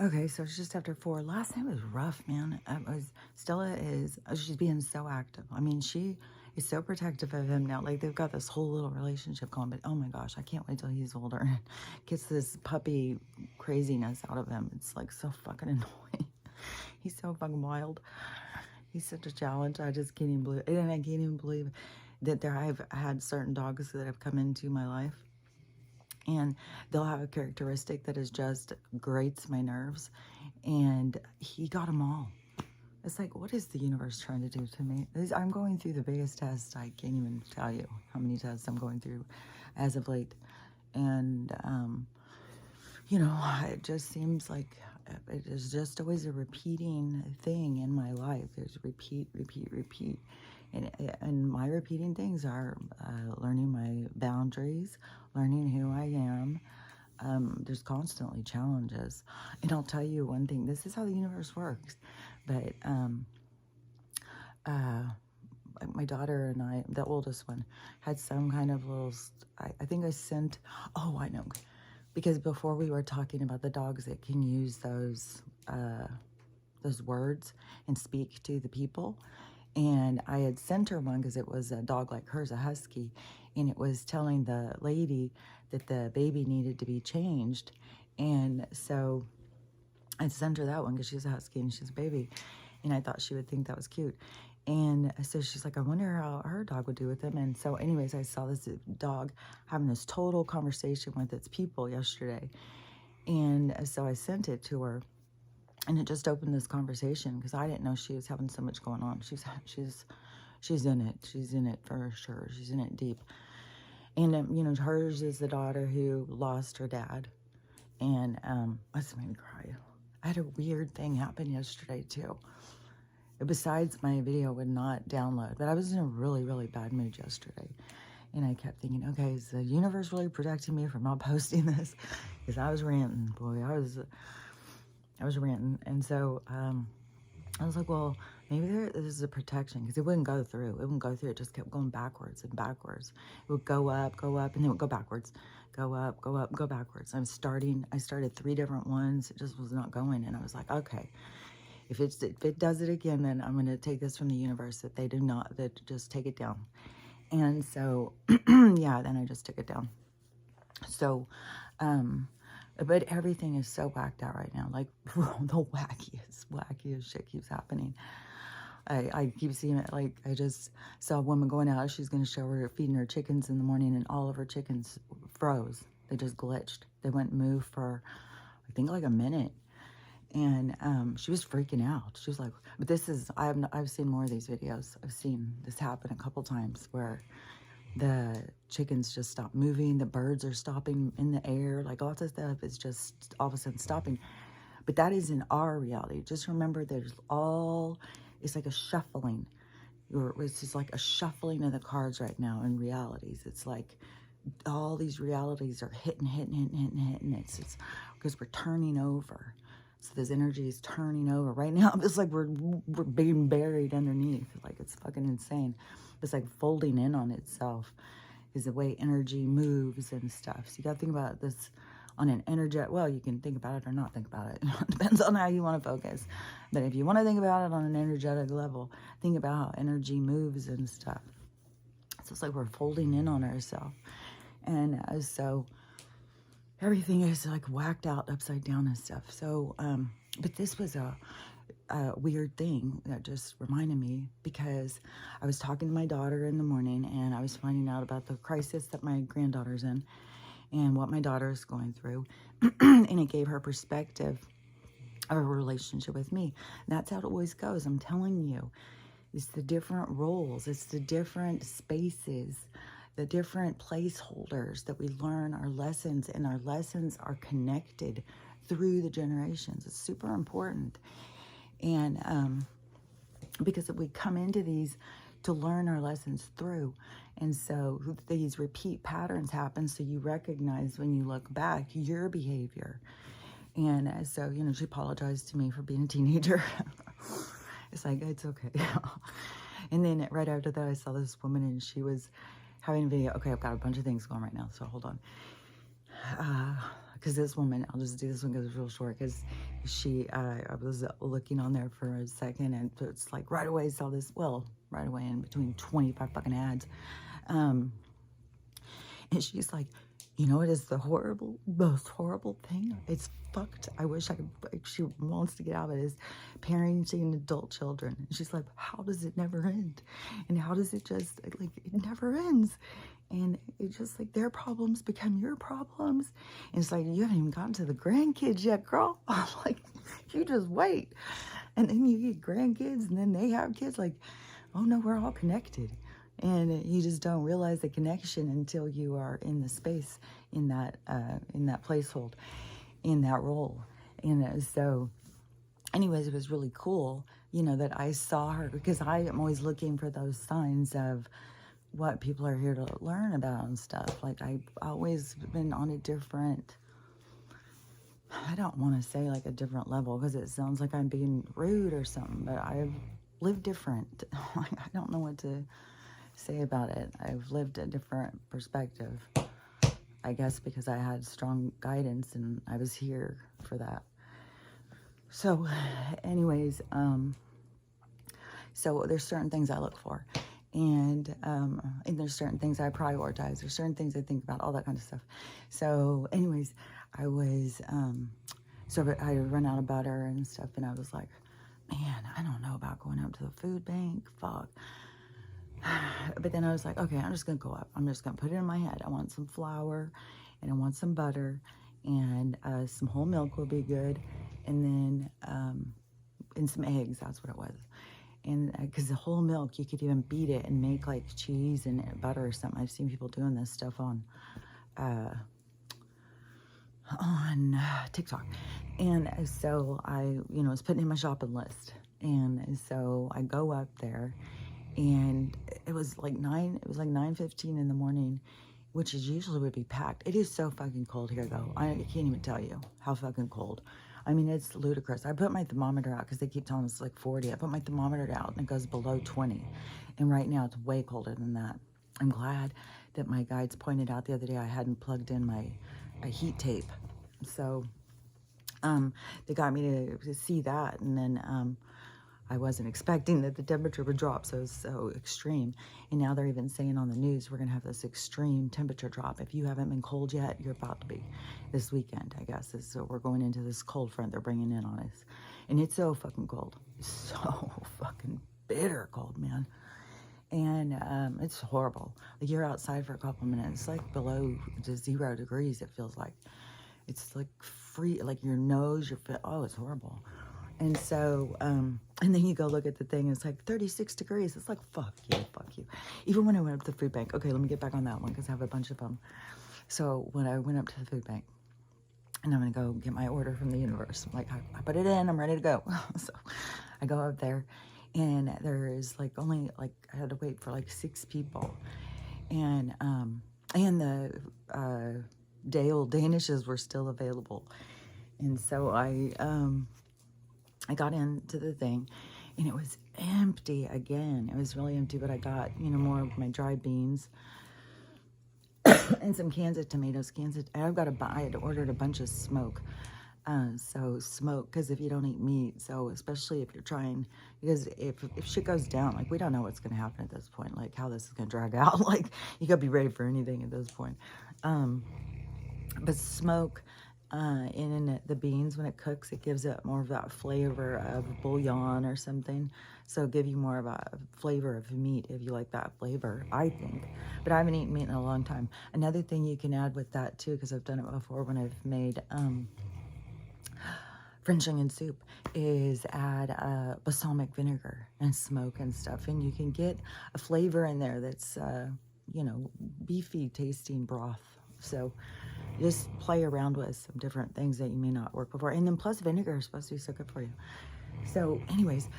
Okay, so it's just after 4. Last night was rough, man. She's being so active. I mean, she is so protective of him now. Like, they've got this whole little relationship going, but oh my gosh, I can't wait till he's older and gets this puppy craziness out of him. It's like so fucking annoying. He's so fucking wild. He's such a challenge. I just can't even believe it. And I can't even believe that I've had certain dogs that have come into my life and they'll have a characteristic that is just grates my nerves, and he got them all. It's like, what is the universe trying to do to me? I'm going through the biggest test. I can't even tell you how many tests I'm going through as of late. And it just seems like it is just always a repeating thing in my life. There's repeat, repeat, repeat. And my repeating things are learning my boundaries, learning who I am. There's constantly challenges. And I'll tell you one thing, this is how the universe works. But my daughter and I, the oldest one, had some kind of little, I think I sent, oh, I know. Because before we were talking about the dogs that can use those words and speak to the people. And I had sent her one because it was a dog like hers, a husky. And it was telling the lady that the baby needed to be changed. And so I sent her that one because she's a husky and she's a baby. And I thought she would think that was cute. And so she's like, I wonder how her dog would do with them. And so anyways, I saw this dog having this total conversation with its people yesterday. And so I sent it to her. And it just opened this conversation because I didn't know she was having so much going on. She's in it. She's in it for sure. She's in it deep. And, hers is the daughter who lost her dad. And that's made me cry. I had a weird thing happen yesterday, too. Besides, my video would not download. But I was in a really, really bad mood yesterday. And I kept thinking, okay, is the universe really protecting me from not posting this? Because I was ranting, boy. I was ranting. And so I was like, well, maybe this is a protection, because it wouldn't go through. It wouldn't go through. It just kept going backwards and backwards. It would go up, and then it would go backwards. Go up, go backwards. I started 3 different ones. It just was not going. And I was like, okay, if it does it again, then I'm going to take this from the universe that they do not, that just take it down. And so, yeah, then I just took it down. So, but everything is so whacked out right now. Like, the wackiest shit keeps happening. I keep seeing it. Like, I just saw a woman going out. She's going to show her feeding her chickens in the morning, and all of her chickens froze. They just glitched. They wouldn't move for, I think, like a minute. And she was freaking out. She was like, but this is, I've seen more of these videos. I've seen this happen a couple times where the chickens just stop moving. The birds are stopping in the air. Like, all this stuff is just all of a sudden stopping. But that is in our reality. Just remember, it's like a shuffling. It's just like a shuffling of the cards right now in realities. It's like all these realities are hitting. It's because we're turning over. So this energy is turning over right now. It's like we're being buried underneath. Like, it's fucking insane. It's like folding in on itself is the way energy moves and stuff. So you got to think about this on an energetic, well, you can think about it or not think about it. It depends on how you want to focus. But if you want to think about it on an energetic level, think about how energy moves and stuff. So it's like we're folding in on ourselves. And so everything is like whacked out upside down and stuff. So, but this was a weird thing that just reminded me, because I was talking to my daughter in the morning, and I was finding out about the crisis that my granddaughter's in and what my daughter is going through. And it gave her perspective of a relationship with me. And that's how it always goes. I'm telling you, it's the different roles, it's the different spaces, the different placeholders that we learn our lessons, and our lessons are connected through the generations. It's super important. And because we come into these to learn our lessons through, and so these repeat patterns happen, so you recognize when you look back your behavior. And so, she apologized to me for being a teenager. It's like, it's okay. And then right after that, I saw this woman, and she was having a video. Okay, I've got a bunch of things going right now, so hold on. because this woman, I'll just do this one because it's real short, because I was looking on there for a second, and it's like right away saw this, well, right away in between 25 fucking ads. And she's like, you know, it is the most horrible thing. It's fucked. I wish I could, she wants to get out of it, is parenting adult children. And she's like, how does it never end? And how does it just, like, it never ends? And it's just like their problems become your problems. And it's like, you haven't even gotten to the grandkids yet, girl. I'm like, you just wait. And then you get grandkids, and then they have kids. Like, oh no, we're all connected. And you just don't realize the connection until you are in the space, in that placehold, in that role. And so, anyways, it was really cool, you know, that I saw her, because I am always looking for those signs of what people are here to learn about and stuff. Like, I've always been on a different, I don't want to say like a different level, because it sounds like I'm being rude or something, but I've lived different. I don't know what to say about it. I've lived a different perspective, I guess, because I had strong guidance and I was here for that. So anyways, so there's certain things I look for, and there's certain things I prioritize, there's certain things I think about, all that kind of stuff. So anyways, I was so I run out of butter and stuff, and I was like, man, I don't know about going up to the food bank, fuck. But then I was like, okay, I'm just gonna go up. I'm just gonna put it in my head. I want some flour, and I want some butter, and some whole milk will be good, and then and some eggs. That's what it was. And because the whole milk, you could even beat it and make like cheese and butter or something. I've seen people doing this stuff on TikTok. And so I, was putting in my shopping list, and so I go up there. And it was like 9:15 in the morning, which is usually would be packed. It is so fucking cold here, though. I can't even tell you how fucking cold. I mean, it's ludicrous. I put my thermometer out because they keep telling us it's like 40. I put my thermometer out and it goes below 20. And right now it's way colder than that. I'm glad that my guides pointed out the other day I hadn't plugged in my heat tape. So they got me to see that. And then I wasn't expecting that the temperature would drop so extreme. And now they're even saying on the news, we're going to have this extreme temperature drop. If you haven't been cold yet, you're about to be this weekend, I guess. So we're going into this cold front they're bringing in on us. And it's so fucking cold. It's so fucking bitter cold, man. And it's horrible. Like, you're outside for a couple minutes, like below to 0 degrees, it feels like. It's like free, like your nose, it's horrible. And so, and then you go look at the thing, and it's like 36 degrees. It's like, fuck you. Even when I went up to the food bank, okay, let me get back on that one, because I have a bunch of them. So when I went up to the food bank, and I'm going to go get my order from the universe, I'm like, I put it in, I'm ready to go. So I go up there, and there is like only, like, I had to wait for like 6 people. And the day-old Danishes were still available. And so I got into the thing, and it was empty again. It was really empty, but I got, more of my dry beans and some cans of tomatoes, I had ordered a bunch of smoke. So smoke, because if you don't eat meat, so especially if you're trying, because if shit goes down, like, we don't know what's going to happen at this point, like how this is going to drag out. Like, you got to be ready for anything at this point. But smoke, in the beans, when it cooks, it gives it more of that flavor of bouillon or something. So it'll give you more of a flavor of meat if you like that flavor, I think. But I haven't eaten meat in a long time. Another thing you can add with that too, because I've done it before when I've made French onion soup, is add balsamic vinegar and smoke and stuff, and you can get a flavor in there that's beefy tasting broth. So just play around with some different things that you may not work before. And then plus vinegar is supposed to be so good for you. So anyways,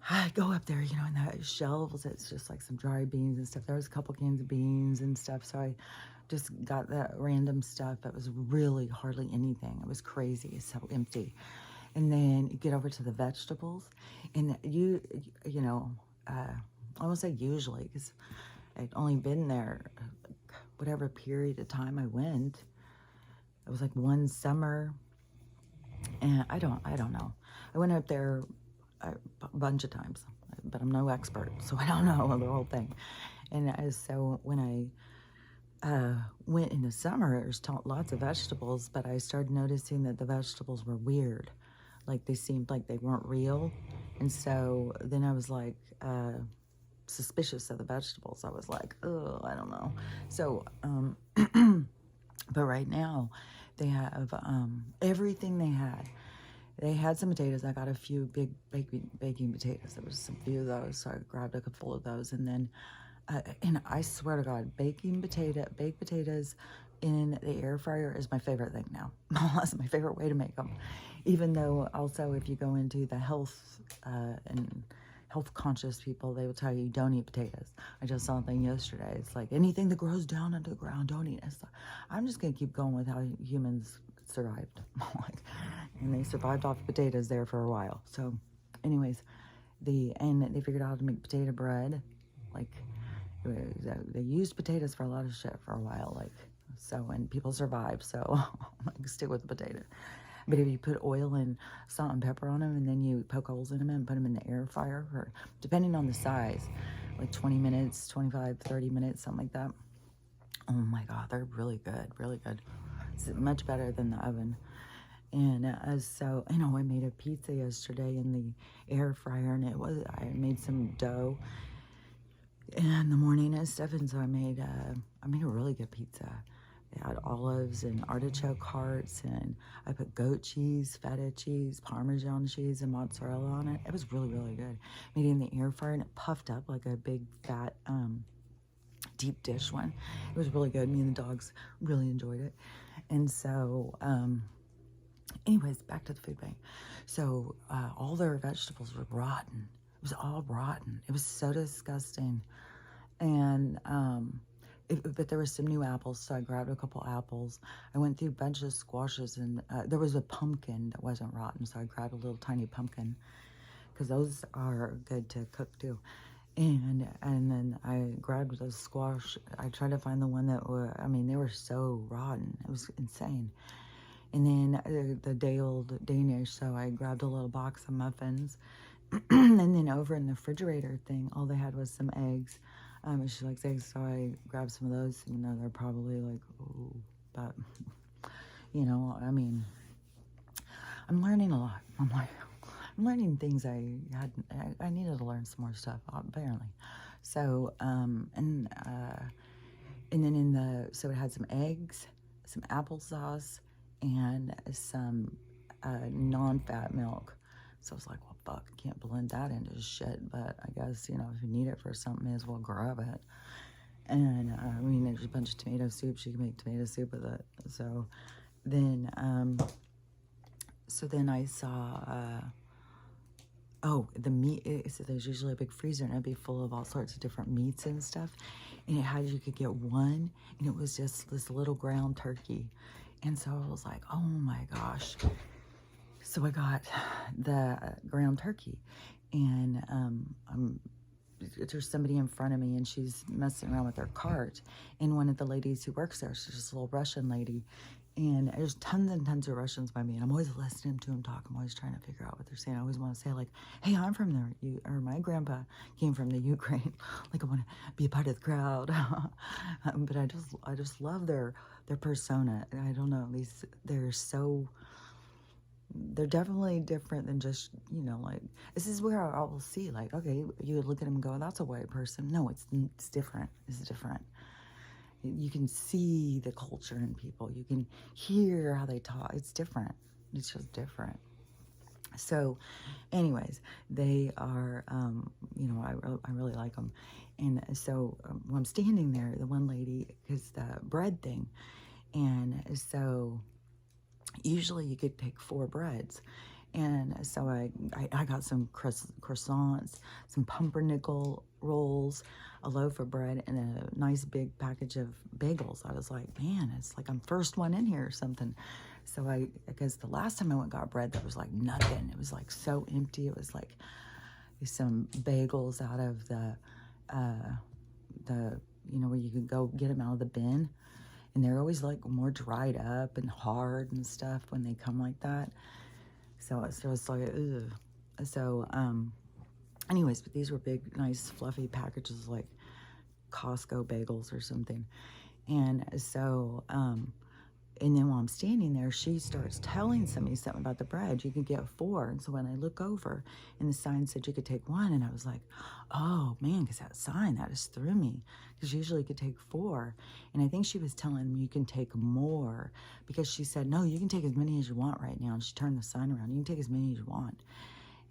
I go up there, in the shelves, it's just like some dry beans and stuff. There was a couple cans of beans and stuff. So I just got that random stuff. It was really hardly anything. It was crazy. It's so empty. And then you get over to the vegetables, and I won't say usually, because I'd only been there whatever period of time I went. it was like one summer, and I don't know. I went up there a bunch of times, but I'm no expert, so I don't know the whole thing. And so when I went in the summer, there's lots of vegetables, but I started noticing that the vegetables were weird. Like they seemed like they weren't real. And so then I was like suspicious of the vegetables. I was like, oh, I don't know. So, but right now they have everything they had. They had some potatoes. I got a few big baking potatoes. There was a few of those, so I grabbed a couple of those. And then, and I swear to God, baked potatoes in the air fryer is my favorite thing now. That's my favorite way to make them. Even though also if you go into the health and health conscious people, they will tell you don't eat potatoes. I just saw something yesterday. It's like anything that grows down into the ground, don't eat it. So I'm just gonna keep going with how humans survived. And they survived off potatoes there for a while. So anyways, and they figured out how to make potato bread. Like they used potatoes for a lot of shit for a while, like so, and people survived. So like stick with the potato. But if you put oil and salt and pepper on them, and then you poke holes in them and put them in the air fryer, or depending on the size, like 20 minutes, 25, 30 minutes, something like that. Oh my God, they're really good, really good. It's much better than the oven. And so, you know, I made a pizza yesterday in the air fryer, and I made some dough in the morning and stuff, and so I made a really good pizza. They had olives and artichoke hearts, and I put goat cheese, feta cheese, Parmesan cheese, and mozzarella on it. It was really, really good. Made it in the air fryer, and it puffed up like a big, fat, deep dish one. It was really good. Me and the dogs really enjoyed it. And so, anyways, back to the food bank. So all their vegetables were rotten. It was all rotten. It was so disgusting. And but there were some new apples, so I grabbed a couple apples. I went through a bunch of squashes, and there was a pumpkin that wasn't rotten, so I grabbed a little tiny pumpkin, because those are good to cook too. And then I grabbed those squash. I tried to find the one that they were so rotten. It was insane. And then the day-old Danish, so I grabbed a little box of muffins. And then over in the refrigerator thing, all they had was some eggs. She likes eggs, so I grabbed some of those, even though they're probably like, oh, but, you know, I mean, I'm learning a lot. I'm learning things I needed to learn some more stuff, apparently. So, and then so it had some eggs, some applesauce, and some non-fat milk. So I was like, well, fuck, I can't blend that into shit, but I guess, you know, if you need it for something, may as well grab it. And, there's a bunch of tomato soup. She can make tomato soup with it. So then I saw, the meat. So there's usually a big freezer, and it'd be full of all sorts of different meats and stuff. And you could get one, and it was just this little ground turkey. And so I was like, oh my gosh. So I got the ground turkey, and there's somebody in front of me, and she's messing around with her cart. And one of the ladies who works there, she's just a little Russian lady, and there's tons and tons of Russians by me, and I'm always listening to them talk. I'm always trying to figure out what they're saying. I always want to say, like, hey, I'm from there, or my grandpa came from the Ukraine. Like, I want to be a part of the crowd. But I just love their persona. I don't know, they're definitely different than just, you know, like, this is where I will see, like, okay, you would look at them and go, that's a white person. No, it's different. It's different. You can see the culture in people. You can hear how they talk. It's different. It's just different. So anyways, they are, I really like them. And so when I'm standing there, the one lady, because the bread thing, and so usually you could pick 4 breads. And so I got some croissants, some pumpernickel rolls, a loaf of bread, and a nice big package of bagels. I was like, man, it's like I'm first one in here or something. So because the last time I went and got bread, there was like nothing. It was like so empty. It was like some bagels out of the where you could go get them out of the bin. and they're always like more dried up and hard and stuff when they come like that. So it's like, ugh. So, anyways, but these were big, nice, fluffy packages like Costco bagels or something. And so, and then while I'm standing there, she starts telling somebody something about the bread. You can get 4. And so when I look over and the sign said you could take 1, and I was like, oh man, because that sign, that just threw me. Because usually you could take 4. And I think she was telling me you can take more, because she said, no, you can take as many as you want right now. And she turned the sign around. You can take as many as you want.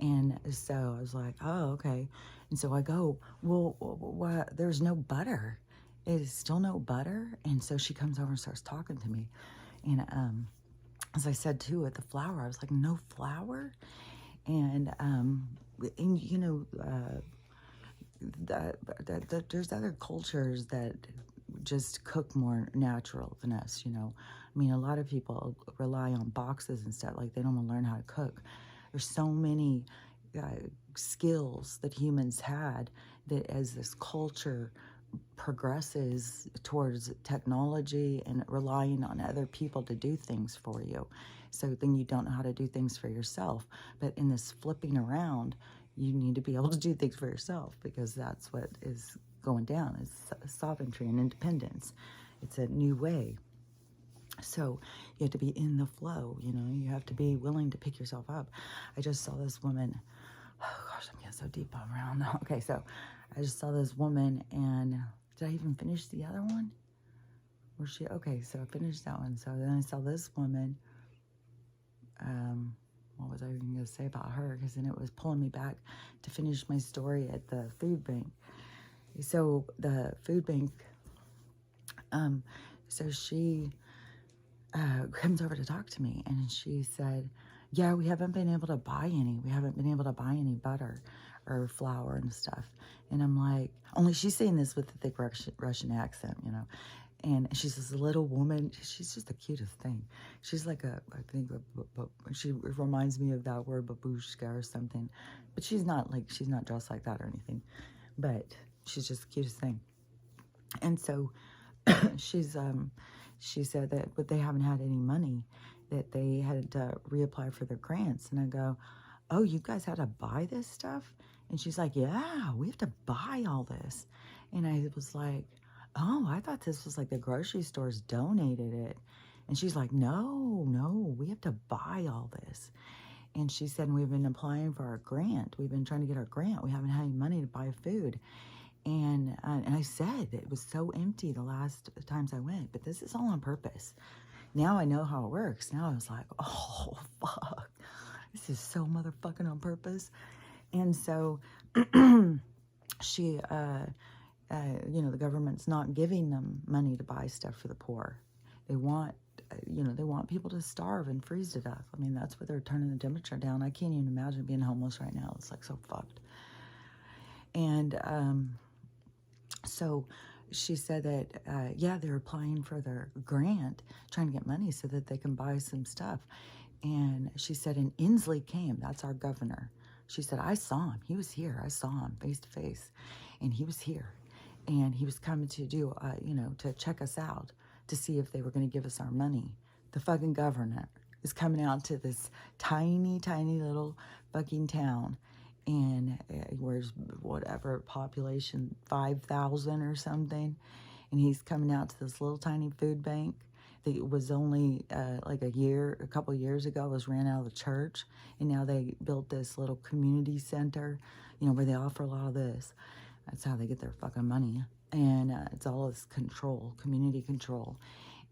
And so I was like, oh, okay. And so I go, well, what? There's no butter. It is still no butter. And so she comes over and starts talking to me. And as I said too, with the flour, I was like, no flour? And you know, there's other cultures that just cook more natural than us, you know. I mean, a lot of people rely on boxes and stuff, like they don't want to learn how to cook. There's so many skills that humans had that as this culture progresses towards technology and relying on other people to do things for you. So then you don't know how to do things for yourself. But in this flipping around, you need to be able to do things for yourself, because that's what is going down, is sovereignty and independence. It's a new way. So you have to be in the flow, you know, you have to be willing to pick yourself up. I just saw this woman, oh gosh, I'm getting so deep around now. Okay, so I just saw this woman, and did I even finish the other one? Was she, okay, so I finished that one. So then I saw this woman, what was I even going to say about her? Because then it was pulling me back to finish my story at the food bank. So the food bank, so she comes over to talk to me, and she said, yeah, we haven't been able to buy any. We haven't been able to buy any butter or flour and stuff. And I'm like, only she's saying this with a thick Russian accent, you know. And she's this little woman. She's just the cutest thing. She's like she reminds me of that word babushka or something. But she's not dressed like that or anything. But she's just the cutest thing. And so she said that, but they haven't had any money, that they had to reapply for their grants. And I go, oh, you guys had to buy this stuff? And she's like, yeah, we have to buy all this. And I was like, oh, I thought this was like the grocery stores donated it. And she's like, no, we have to buy all this. And she said, we've been applying for our grant. We've been trying to get our grant. We haven't had any money to buy food. And I said it was so empty the last times I went, but this is all on purpose. Now I know how it works. Now I was like, oh, fuck. This is so motherfucking on purpose. And so she, you know, the government's not giving them money to buy stuff for the poor. They want, you know, they want people to starve and freeze to death. I mean, that's what they're turning the temperature down. I can't even imagine being homeless right now. It's like so fucked. And so she said that, yeah, they're applying for their grant, trying to get money so that they can buy some stuff. And she said, and Inslee came, that's our governor. She said, I saw him. He was here. I saw him face to face. And he was here. And he was coming to do, you know, to check us out, to see if they were going to give us our money. The fucking governor is coming out to this tiny, tiny little fucking town. And where's whatever population, 5,000 or something. And he's coming out to this little tiny food bank that was only like a couple years ago, was ran out of the church. And now they built this little community center, you know, where they offer a lot of this. That's how they get their fucking money. And it's all this control, community control.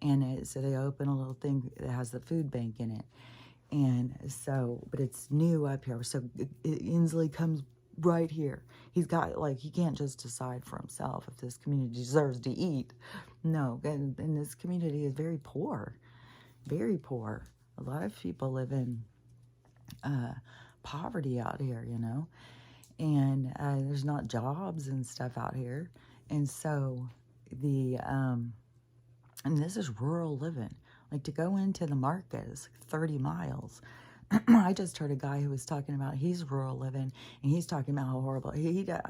And so they open a little thing that has the food bank in it. And so, but it's new up here. So Inslee comes right here. He's got, like, he can't just decide for himself if this community deserves to eat. No, and this community is very poor. Very poor. A lot of people live in poverty out here, you know. And there's not jobs and stuff out here. And so and this is rural living. Like, to go into the market is like 30 miles. I just heard a guy who was talking about he's rural living, and he's talking about how horrible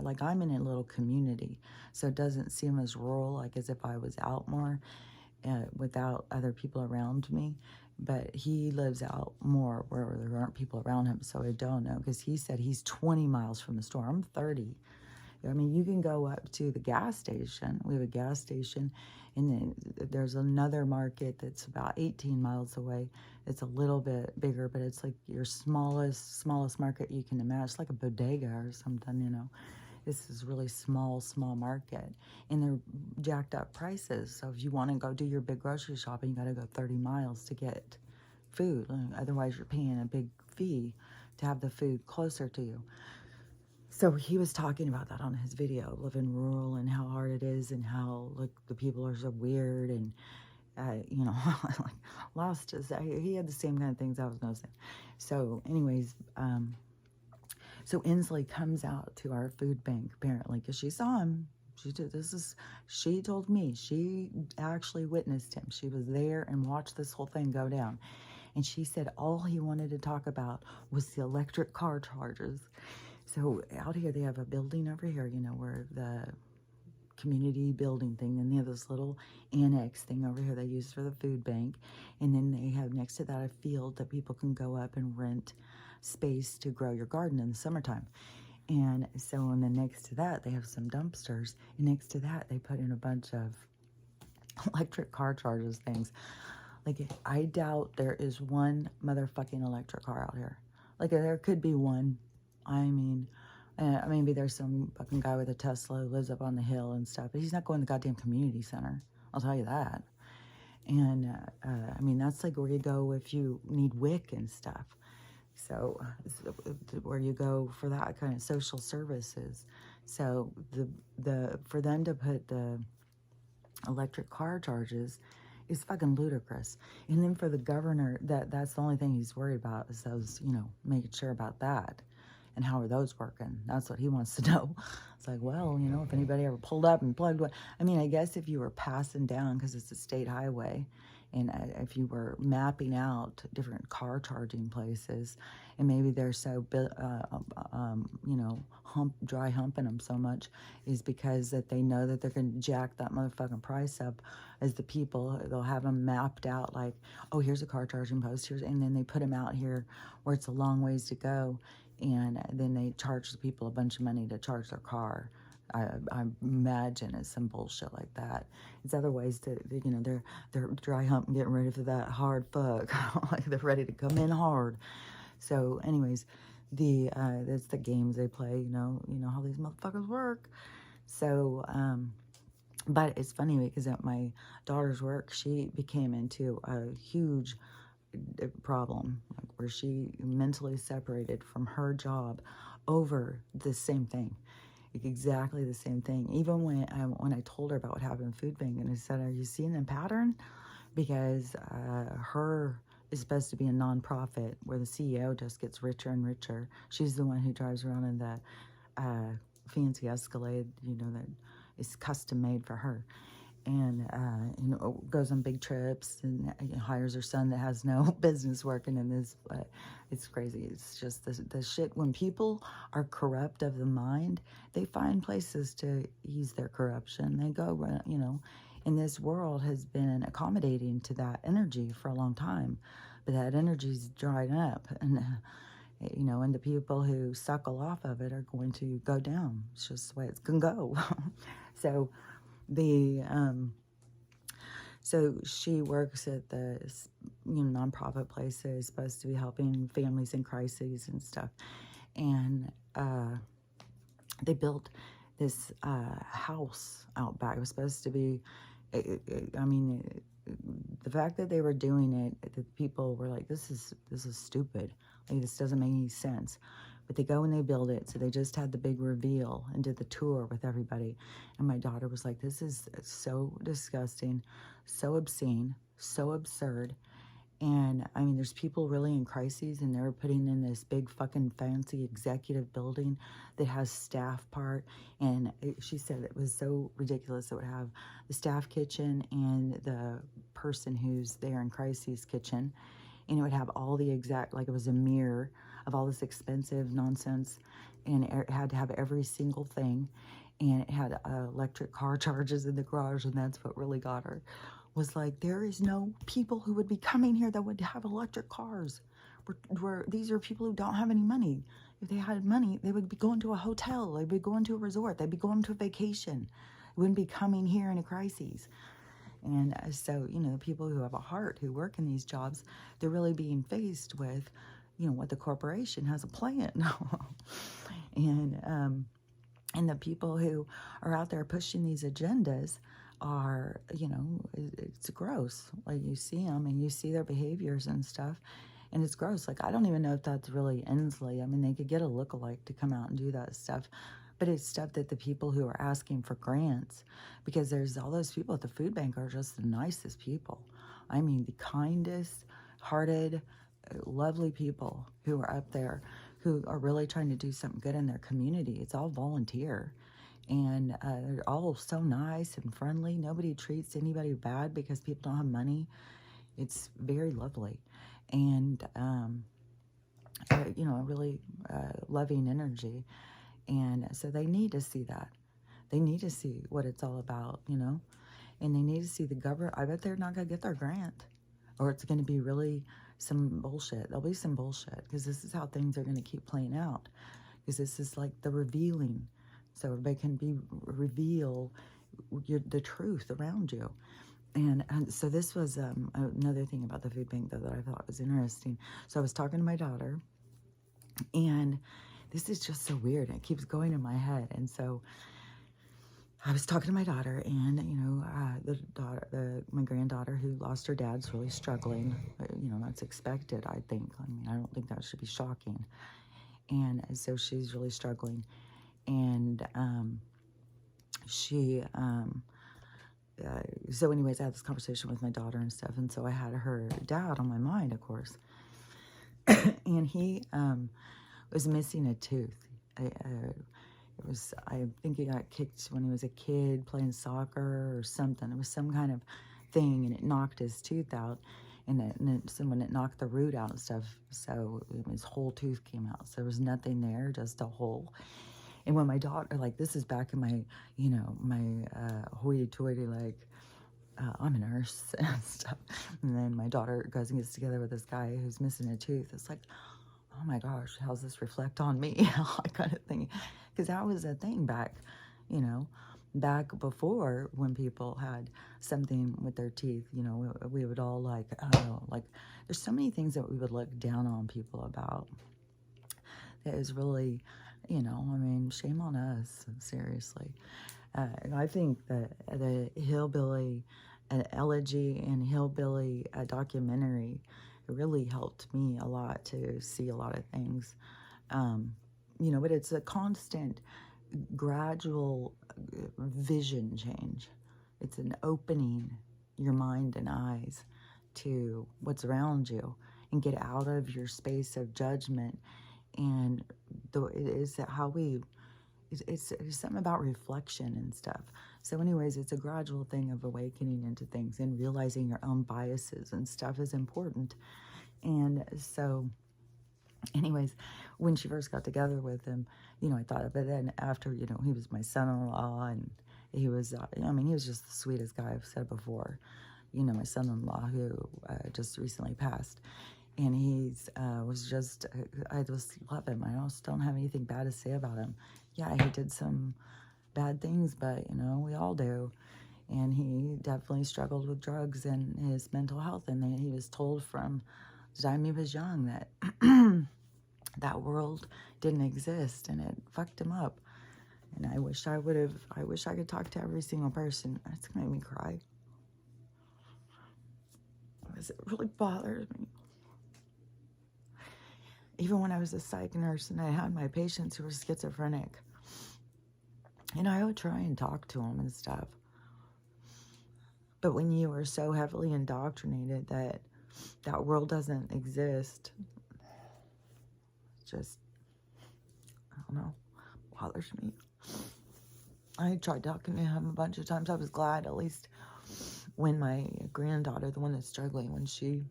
like, I'm in a little community, so it doesn't seem as rural, like as if I was out more. without other people around me. But he lives out more where there aren't people around him, so I don't know, because he said he's 20 miles from the store. I'm 30. I mean, you can go up to the gas station. We have a gas station, and then there's another market that's about 18 miles away. It's a little bit bigger, but it's like your smallest market you can imagine. It's like a bodega or something, you know. This is really small market, and they're jacked up prices. So if you want to go do your big grocery shopping, you got to go 30 miles to get food. Otherwise, you're paying a big fee to have the food closer to you. So he was talking about that on his video, living rural and how hard it is, and how like the people are so weird, and you know, like lost his. He had the same kind of things I was noticing. So, anyways, so Inslee comes out to our food bank apparently because she saw him. She told me she actually witnessed him. She was there and watched this whole thing go down. And she said all he wanted to talk about was the electric car charges. So out here they have a building over here, you know, where the community building thing, and they have this little annex thing over here they use for the food bank. And then they have next to that a field that people can go up and rent space to grow your garden in the summertime. And so, and then next to that they have some dumpsters, and next to that they put in a bunch of electric car charges things. Like, I doubt there is one motherfucking electric car out here. Like, there could be one. I mean, maybe there's some fucking guy with a Tesla who lives up on the hill and stuff, but he's not going to the goddamn community center. I'll tell you that. And I mean, that's like where you go if you need WIC and stuff. So where you go for that kind of social services. So for them to put the electric car charges is fucking ludicrous. And then for the governor, that's the only thing he's worried about, is those, you know, making sure about that. And how are those working? That's what he wants to know. It's like, well, you know, if anybody ever pulled up and plugged one. I mean, I guess if you were passing down, because it's a state highway, and if you were mapping out different car charging places, and maybe they're so, you know, dry humping them so much, is because that they know that they're going to jack that motherfucking price up as the people. They'll have them mapped out like, oh, here's a car charging post, and then they put them out here where it's a long ways to go. And then they charge the people a bunch of money to charge their car. I imagine it's some bullshit like that. It's other ways to, you know, they're dry humping, getting ready for that hard fuck. Like, they're ready to come in hard. So, anyways, that's the games they play. You know how these motherfuckers work. So, but it's funny because at my daughter's work, she became into a huge problem, like where she mentally separated from her job over the same thing, exactly the same thing. Even when I told her about what happened in food bank, and I said, "Are you seeing a pattern?" Because her is supposed to be a nonprofit where the CEO just gets richer and richer. She's the one who drives around in the fancy Escalade, you know, that is custom made for her. And you know, goes on big trips, and hires her son that has no business working in this. But it's crazy. It's just the shit. When people are corrupt of the mind, they find places to ease their corruption. They go, you know, and this world has been accommodating to that energy for a long time, but that energy's dried up, and you know, and the people who suckle off of it are going to go down. It's just the way it's gonna go. So. So she works at the, you know, nonprofit place that is supposed to be helping families in crises and stuff. And they built this house out back. It was supposed to be, I mean, the fact that they were doing it, the people were like, this is stupid. Like, this doesn't make any sense. But they go and they build it. So they just had the big reveal and did the tour with everybody. And my daughter was like, this is so disgusting, so obscene, so absurd. And I mean, there's people really in crises, and they're putting in this big fucking fancy executive building that has staff part. And she said it was so ridiculous. It would have the staff kitchen and the person who's there in crises kitchen. And it would have all the exact, like it was a mirror of all this expensive nonsense, and it had to have every single thing, and it had electric car charges in the garage, and that's what really got her. was like, there is no people who would be coming here that would have electric cars. These are people who don't have any money. If they had money, they would be going to a hotel. They'd be going to a resort. They'd be going to a vacation. They wouldn't be coming here in a crisis. And so, the people who have a heart, who work in these jobs, they're really being faced with, what the corporation has a plan. And the people who are out there pushing these agendas are, it's gross. Like, you see them and you see their behaviors and stuff, and it's gross. Like, I don't even know if that's really Inslee. I mean, they could get a lookalike to come out and do that stuff, but it's stuff that the people who are asking for grants, because there's all those people at the food bank are just the nicest people. I mean, the kindest hearted, lovely people who are up there, who are really trying to do something good in their community. It's all volunteer. And they're all so nice and friendly. Nobody treats anybody bad because people don't have money. It's very lovely. And, a really loving energy. And so they need to see that. They need to see what it's all about, and they need to see the government. I bet they're not going to get their grant, or it's going to be really some bullshit. There'll be some bullshit, because this is how things are going to keep playing out, because this is like the revealing, so everybody can reveal the truth around you. And so this was another thing about the food bank, though, that I thought was interesting. So I was talking to my daughter, and this is just so weird. It keeps going in my head. And so I was talking to my daughter, and, my granddaughter who lost her dad's really struggling. That's expected, I think. I mean, I don't think that should be shocking. And so she's really struggling. And so anyways, I had this conversation with my daughter and stuff. And so I had her dad on my mind, of course. And he was missing a tooth. I think he got kicked when he was a kid playing soccer or something. It was some kind of thing, and it knocked his tooth out, and when it knocked the root out and stuff, so his whole tooth came out. So there was nothing there, just a hole. And when my daughter, like, this is back in my, my hoity-toity, like, I'm a nurse and stuff. And then my daughter goes and gets together with this guy who's missing a tooth. It's like, oh my gosh, how's this reflect on me? I kind of think, because that was a thing back, back before, when people had something with their teeth. We would all like there's so many things that we would look down on people about. That is really, shame on us, seriously. And I think that the Hillbilly Elegy and Hillbilly documentary, it really helped me a lot to see a lot of things. But it's a constant, gradual vision change. It's an opening your mind and eyes to what's around you, and get out of your space of judgment. And it's something about reflection and stuff. So anyways, it's a gradual thing of awakening into things, and realizing your own biases and stuff is important. And so anyways, when she first got together with him, I thought of it. Then after, he was my son-in-law, and he was, he was just the sweetest guy. I've said before, my son-in-law who just recently passed. And he's was just, I just love him. I just don't have anything bad to say about him. Yeah, he did some bad things, but, we all do. And he definitely struggled with drugs and his mental health. And then he was told from the time he was young that that world didn't exist, and it fucked him up. And I wish I could talk to every single person. It's gonna make me cry, because it really bothers me. Even when I was a psych nurse and I had my patients who were schizophrenic, I would try and talk to them and stuff. But when you are so heavily indoctrinated that that world doesn't exist, just, I don't know, bothers me. I tried talking to him a bunch of times. I was glad, at least when my granddaughter, the one that's struggling, when she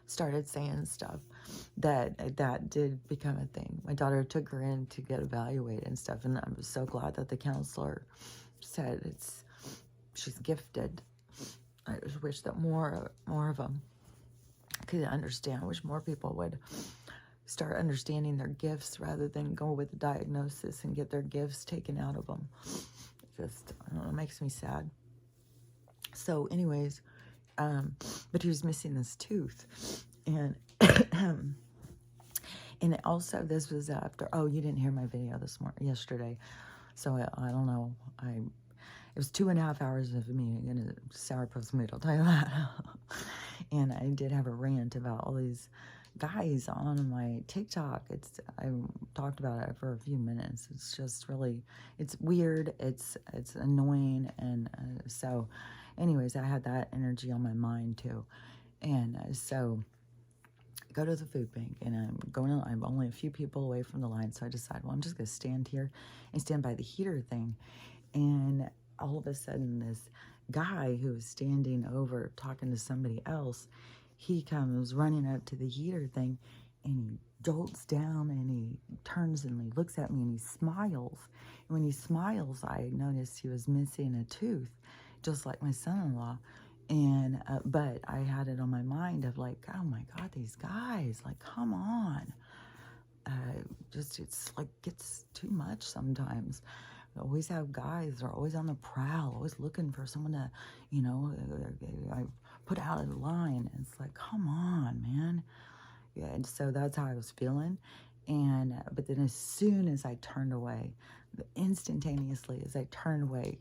started saying stuff, that did become a thing. My daughter took her in to get evaluated and stuff, and I was so glad that the counselor said she's gifted. I just wish that more of them could understand. I wish more people would start understanding their gifts rather than go with the diagnosis and get their gifts taken out of them. Just, I don't know, it makes me sad. So anyways, but he was missing this tooth. And and also this was after, oh, you didn't hear my video yesterday. So I don't know. It was 2.5 hours of me in a sourpuss mood, I'll tell you that. And I did have a rant about all these guys on my TikTok. I talked about it for a few minutes. It's just really, it's weird. It's annoying. And so anyways, I had that energy on my mind too. And so I go to the food bank, and I'm only a few people away from the line. So I decide, well, I'm just going to stand here and stand by the heater thing. And all of a sudden, this guy who was standing over talking to somebody else, he comes running up to the heater thing, and he jolts down, and he turns and he looks at me, and he smiles. And when he smiles, I noticed he was missing a tooth, just like my son-in-law. And but I had it on my mind of like, oh my God, these guys, like, come on. It's like gets too much sometimes. I always have guys, they're always on the prowl, always looking for someone to, you know, I put out of the line. And it's like, come on, man. Yeah, and so that's how I was feeling. And but then as soon as I turned away, instantaneously as I turned away,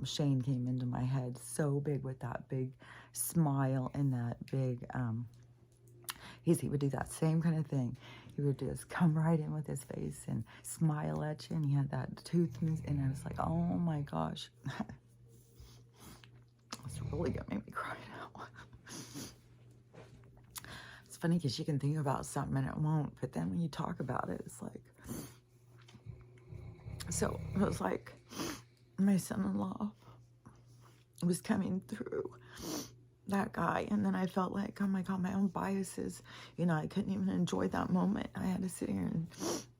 Shane came into my head so big with that big smile and that big, he would do that same kind of thing. He would just come right in with his face and smile at you, and he had that tooth, and I was like, oh my gosh. It's really gonna make me cry now. It's funny because you can think about something and it won't, but then when you talk about it, it's like, so it was like my son-in-law was coming through that guy, and then I felt like, oh my God, my own biases, you know, I couldn't even enjoy that moment. I had to sit here and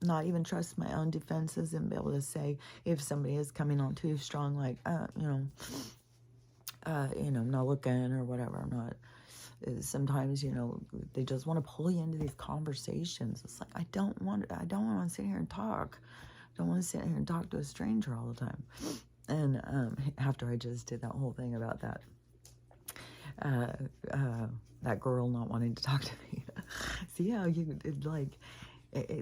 not even trust my own defenses and be able to say if somebody is coming on too strong, like, I'm not looking or whatever. I'm not. Sometimes, you know, they just want to pull you into these conversations. It's like, I don't want to sit here and talk. I don't want to sit here and talk to a stranger all the time. And after I just did that whole thing about that girl not wanting to talk to me. See how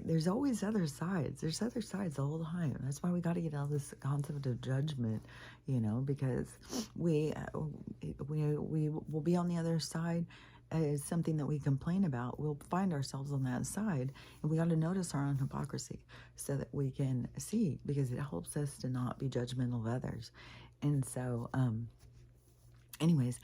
there's always other sides. There's other sides all the time. That's why we got to get out of this concept of judgment, you know, because we will be on the other side as something that we complain about. We'll find ourselves on that side, and we got to notice our own hypocrisy so that we can see, because it helps us to not be judgmental of others. And so, anyways,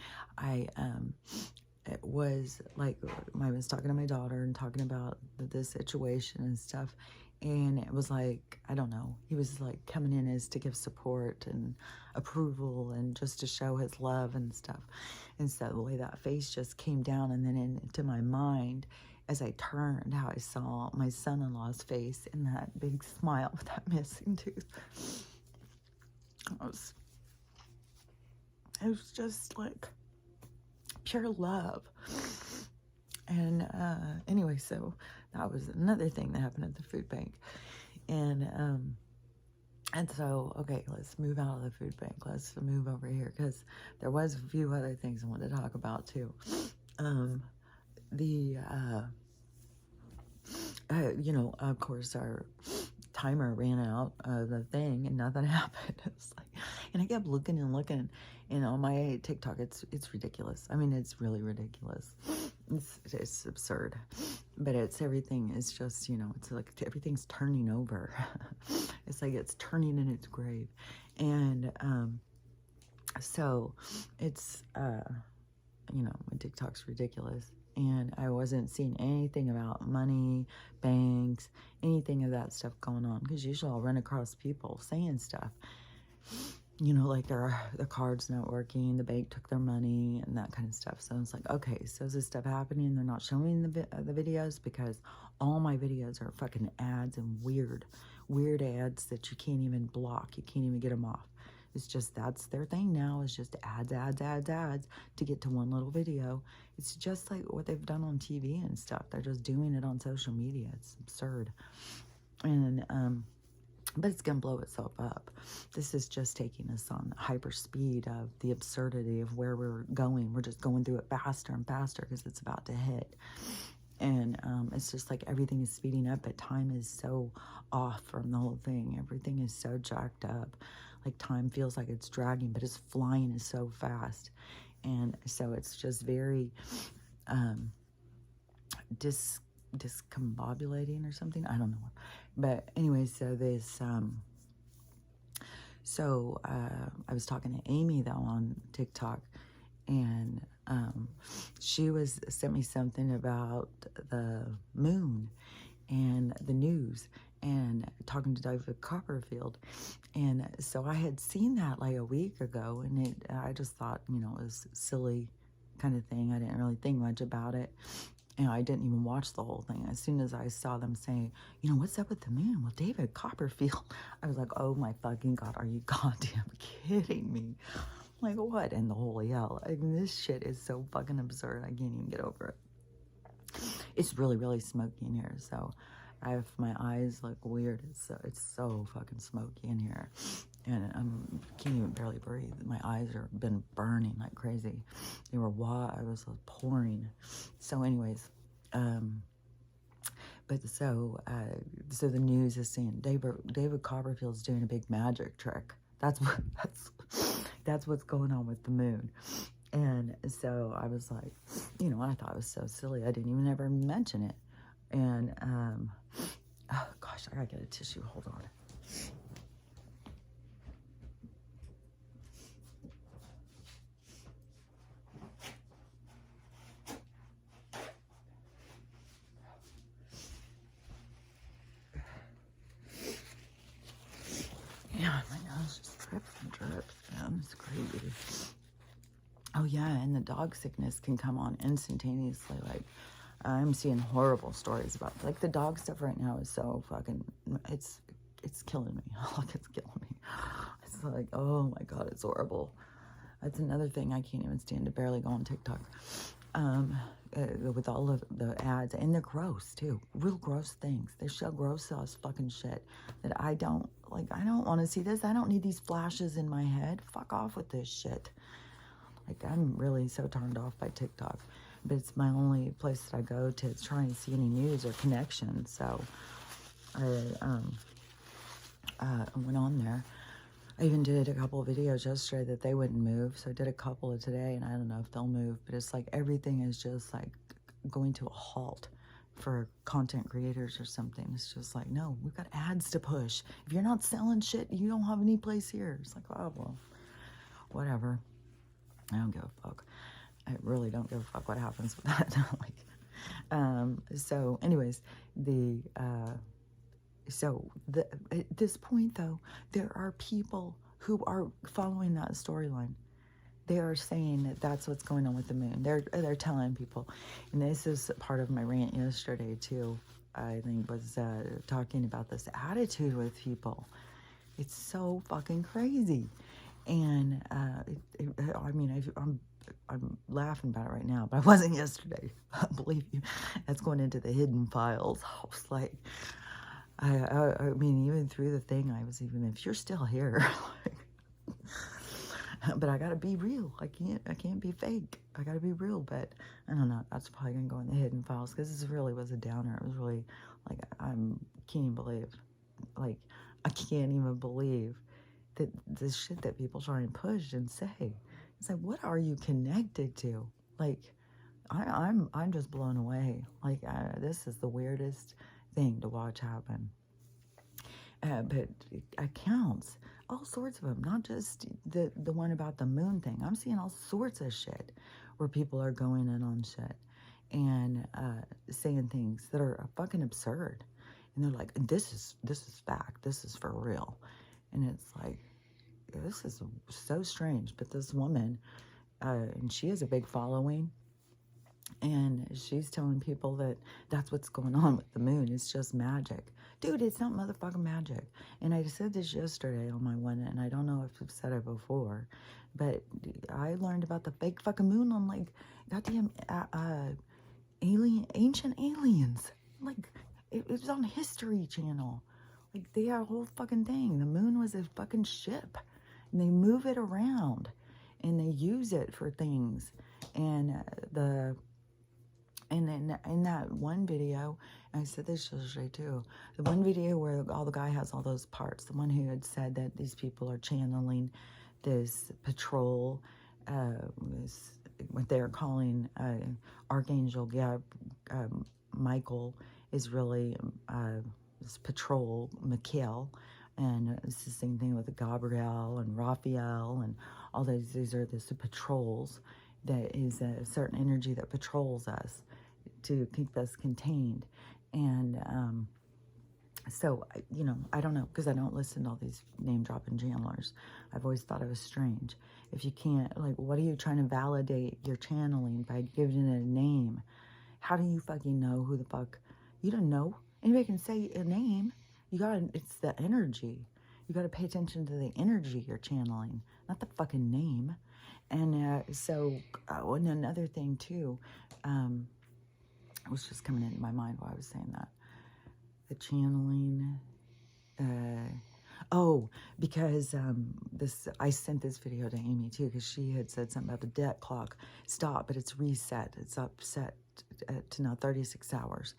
it was like, I was talking to my daughter and talking about this situation and stuff, and it was like, I don't know, he was like coming in as to give support and approval and just to show his love and stuff. And so the way that face just came down, and then into my mind, as I turned, how I saw my son-in-law's face and that big smile with that missing tooth. It was just like pure love. And anyway, so that was another thing that happened at the food bank. And so, okay, let's move out of the food bank. Let's move over here, because there was a few other things I wanted to talk about too. Of course, our timer ran out of the thing and nothing happened. It's like, and I kept looking and looking, and on my TikTok, it's ridiculous. I mean, it's really ridiculous. It's absurd, but everything is just, you know, it's like everything's turning over. It's like it's turning in its grave. And so it's my TikTok's ridiculous. And I wasn't seeing anything about money, banks, anything of that stuff going on. Because usually I'll run across people saying stuff, you know, like their card's not working, the bank took their money, and that kind of stuff. So it's like, okay, so is this stuff happening? They're not showing the videos, because all my videos are fucking ads and weird ads that you can't even block. You can't even get them off. It's just, that's their thing now, is just ads, ads, ads, ads to get to one little video. It's just like what they've done on TV and stuff. They're just doing it on social media. It's absurd. And, but it's going to blow itself up. This is just taking us on hyper speed of the absurdity of where we're going. We're just going through it faster and faster because it's about to hit. And it's just like everything is speeding up, but time is so off from the whole thing. Everything is so jacked up. Like time feels like it's dragging, but it's flying is so fast. And so it's just very discombobulating or something. I don't know. But anyway, so this, I was talking to Amy though on TikTok, and she sent me something about the moon and the news, and talking to David Copperfield. And so I had seen that like a week ago, and I just thought, you know, it was silly kind of thing. I didn't really think much about it. And I didn't even watch the whole thing. As soon as I saw them saying, you know, what's up with the moon? Well, David Copperfield. I was like, oh my fucking God, are you goddamn kidding me? Like, what in the holy hell? I mean, this shit is so fucking absurd. I can't even get over it. It's really, really smoky in here. So my eyes look weird. It's so fucking smoky in here. And I can't even barely breathe. My eyes have been burning like crazy. They were I was pouring. So anyways, but so the news is saying David Copperfield's doing a big magic trick. That's what's going on with the moon. And so I was like, you know, I thought it was so silly. I didn't even ever mention it. And oh gosh, I gotta get a tissue. Hold on. Yeah, my nose just drips and drips, man. It's crazy. Oh yeah, and the dog sickness can come on instantaneously. Like, I'm seeing horrible stories about, like, the dog stuff right now is so fucking, it's killing me. Like, it's killing me. It's like, oh my God, it's horrible. That's another thing I can't even stand to barely go on TikTok. With all of the ads, and they're gross too. Real gross things. They show gross ass fucking shit that I don't like. I don't want to see this. I don't need these flashes in my head. Fuck off with this shit. Like, I'm really so turned off by TikTok, but it's my only place that I go to try and see any news or connections. So I went on there. I even did a couple of videos yesterday that they wouldn't move. So I did a couple of today, and I don't know if they'll move, but it's like everything is just like going to a halt for content creators or something. It's just like, no, we've got ads to push. If you're not selling shit, you don't have any place here. It's like, oh, well, whatever. I don't give a fuck. I really don't give a fuck what happens with that. So anyways, at this point, though, there are people who are following that storyline. They are saying that that's what's going on with the moon. They're telling people, and this is part of my rant yesterday too. I think was talking about this attitude with people. It's so fucking crazy, and I mean, I'm laughing about it right now, but I wasn't yesterday. Believe you, that's going into the hidden files. I was like. I mean, even through the thing, I was even, if you're still here, but I gotta be real. I can't be fake. I gotta be real. But I don't know. That's probably gonna go in the hidden files because this really was a downer. It was really like can't even believe, like I can't even believe that the shit that people try and push and say. It's like, what are you connected to? Like, I'm just blown away. Like, this is the weirdest thing to watch happen. But accounts, all sorts of them, not just the one about the moon thing. I'm seeing all sorts of shit where people are going in on shit and saying things that are fucking absurd. And they're like, this is fact. This is for real. And it's like, this is so strange. But this woman, and she has a big following. And she's telling people that that's what's going on with the moon. It's just magic. Dude, it's not motherfucking magic. And I said this yesterday on my one, and I don't know if I've said it before, but I learned about the fake fucking moon on like goddamn ancient aliens. Like, it was on History Channel. Like, they had a whole fucking thing. The moon was a fucking ship. And they move it around. And they use it for things. And and then in that one video, I said this yesterday too, the one video where all the guy has all those parts, the one who had said that these people are channeling this patrol, what they're calling Archangel Michael is really this patrol, Michael, and it's the same thing with Gabriel and Raphael and all these are the patrols. That is a certain energy that patrols us to keep us contained. And so, you know, I don't know, because I don't listen to all these name-dropping channelers. I've always thought it was strange. If you can't, like, what are you trying to validate your channeling by giving it a name? How do you fucking know who the fuck? You don't know. Anybody can say a name. You gotta, it's the energy. You gotta pay attention to the energy you're channeling, not the fucking name. And and another thing too, was just coming into my mind while I was saying that. The channeling, because I sent this video to Amy too, because she had said something about the debt clock. Stop, but it's reset. It's upset to now 36 hours.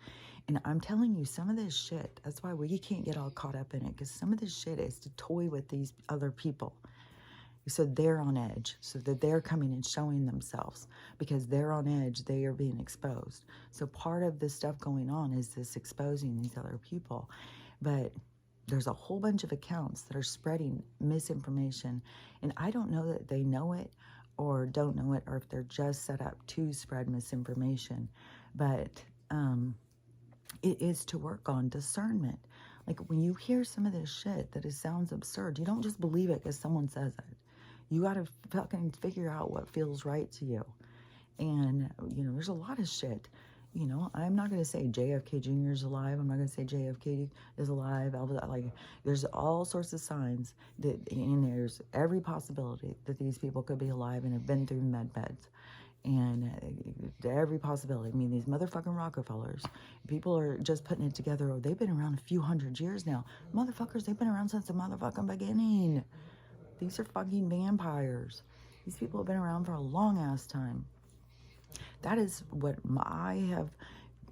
And I'm telling you, some of this shit, that's why you can't get all caught up in it, because some of this shit is to toy with these other people. So they're on edge, so that they're coming and showing themselves. Because they're on edge, they are being exposed. So part of the stuff going on is this exposing these other people. But there's a whole bunch of accounts that are spreading misinformation. And I don't know that they know it or don't know it, or if they're just set up to spread misinformation. But it is to work on discernment. Like, when you hear some of this shit that sounds absurd, you don't just believe it because someone says it. You got to fucking figure out what feels right to you. And, you know, there's a lot of shit. You know, I'm not going to say JFK Jr. is alive. I'm not going to say JFK is alive. Like, there's all sorts of signs that, and there's every possibility that these people could be alive and have been through med beds. And every possibility. I mean, these motherfucking Rockefellers, people are just putting it together. Oh, they've been around a few hundred years now. Motherfuckers, they've been around since the motherfucking beginning. These are fucking vampires. These people have been around for a long ass time. That is what I have,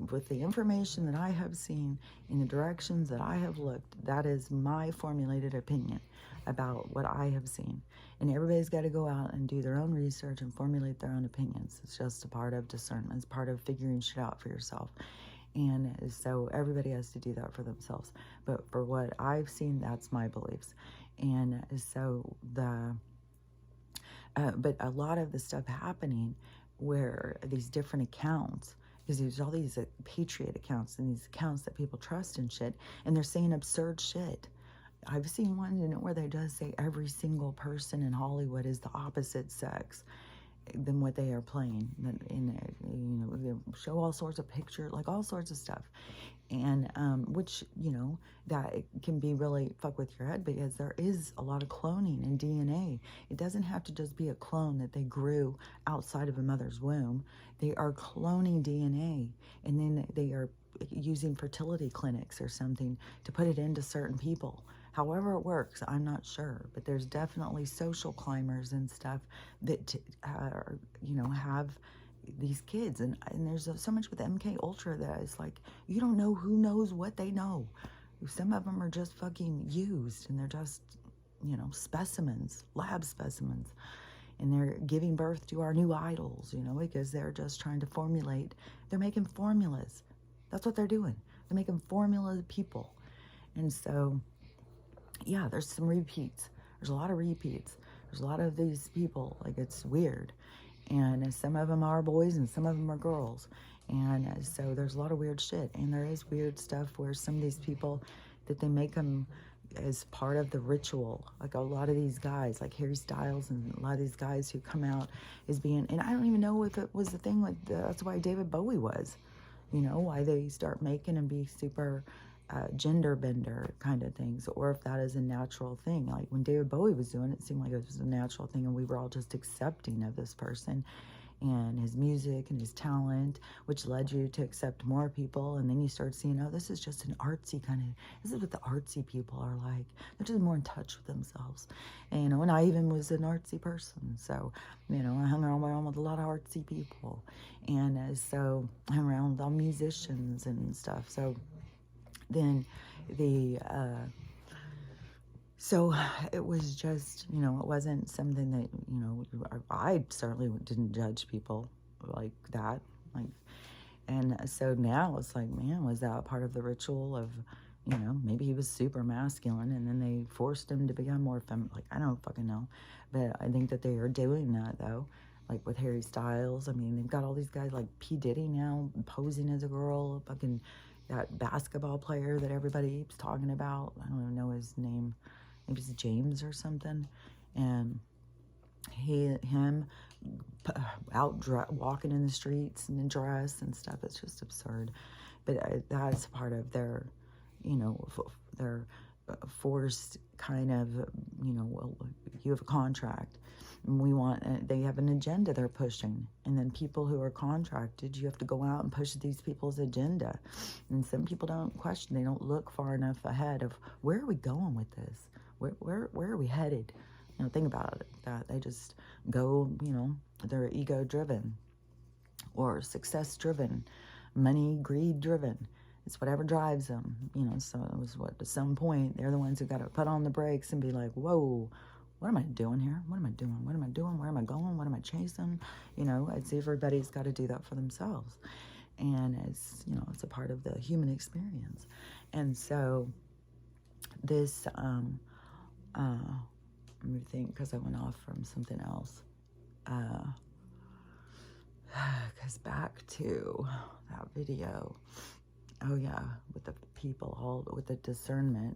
with the information that I have seen, in the directions that I have looked, that is my formulated opinion about what I have seen. And everybody's got to go out and do their own research and formulate their own opinions. It's just a part of discernment. It's part of figuring shit out for yourself. And so everybody has to do that for themselves. But for what I've seen, that's my beliefs. And so but a lot of the stuff happening where these different accounts, because there's all these patriot accounts and these accounts that people trust and shit, and they're saying absurd shit. I've seen one where they just say every single person in Hollywood is the opposite sex than what they are playing. They show all sorts of pictures, like all sorts of stuff. And which, you know, that it can be really fuck with your head, because there is a lot of cloning in DNA. It doesn't have to just be a clone that they grew outside of a mother's womb. They are cloning DNA, and then they are using fertility clinics or something to put it into certain people. However it works, I'm not sure, but there's definitely social climbers and stuff that you know, have these kids, and there's so much with MK Ultra that it's like, you don't know who knows what they know. Some of them are just fucking used, and they're just, you know, specimens, lab specimens, and they're giving birth to our new idols, you know, because they're just trying to formulate. They're making formulas. That's what they're doing. They're making formula people. And so, yeah, there's some repeats. There's a lot of repeats. There's a lot of these people. Like, it's weird. And some of them are boys and some of them are girls. And so there's a lot of weird shit. And there is weird stuff where some of these people, that they make them, as part of the ritual. Like a lot of these guys, like Harry Styles and a lot of these guys who come out as being, and I don't even know if it was the thing, like that's why David Bowie was, you know, why they start making him be super gender bender kind of things, or if that is a natural thing. Like when David Bowie was doing it, it seemed like it was a natural thing and we were all just accepting of this person and his music and his talent, which led you to accept more people. And then you start seeing, oh, this is just an artsy kind of, this is what the artsy people are like. They're just more in touch with themselves. And, you know, and I even was an artsy person. So, you know, I hung around with a lot of artsy people. And so I hung around with all musicians and stuff. So then so it was just, you know, it wasn't something that, you know, I certainly didn't judge people like that. Like, and so now it's like, man, was that part of the ritual of, you know, maybe he was super masculine and then they forced him to become more feminine. Like, I don't fucking know. But I think that they are doing that, though. Like with Harry Styles. I mean, they've got all these guys like P. Diddy now posing as a girl. Fucking that basketball player that everybody keeps talking about. I don't even know his name. Maybe it's James or something. And him out walking in the streets in a dress and stuff. It's just absurd. But that's part of their, you know, their forced kind of, you know, well, you have a contract. And we want, they have an agenda they're pushing. And then people who are contracted, you have to go out and push these people's agenda. And some people don't question, they don't look far enough ahead of where are we going with this? Where are we headed? You know, think about it, that they just go, you know, they're ego driven or success driven, money, greed driven. It's whatever drives them, you know. So it was what, at some point, they're the ones who got to put on the brakes and be like, whoa, what am I doing here? What am I doing? What am I doing? Where am I going? What am I chasing? You know, it's everybody's got to do that for themselves. And it's, you know, it's a part of the human experience. And so this, let me think, because I went off from something else. Because back to that video. Oh yeah, with the people, all with the discernment,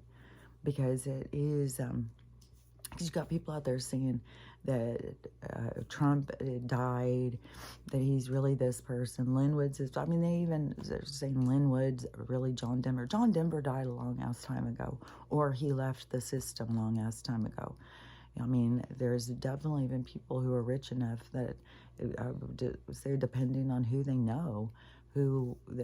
because it is, because you got people out there saying that Trump died, that he's really this person. Lynn Woods is, I mean, they're saying Lynn Woods, really John Denver. John Denver died a long ass time ago, or he left the system long ass time ago. I mean, there's definitely been people who are rich enough that, say, depending on who they know,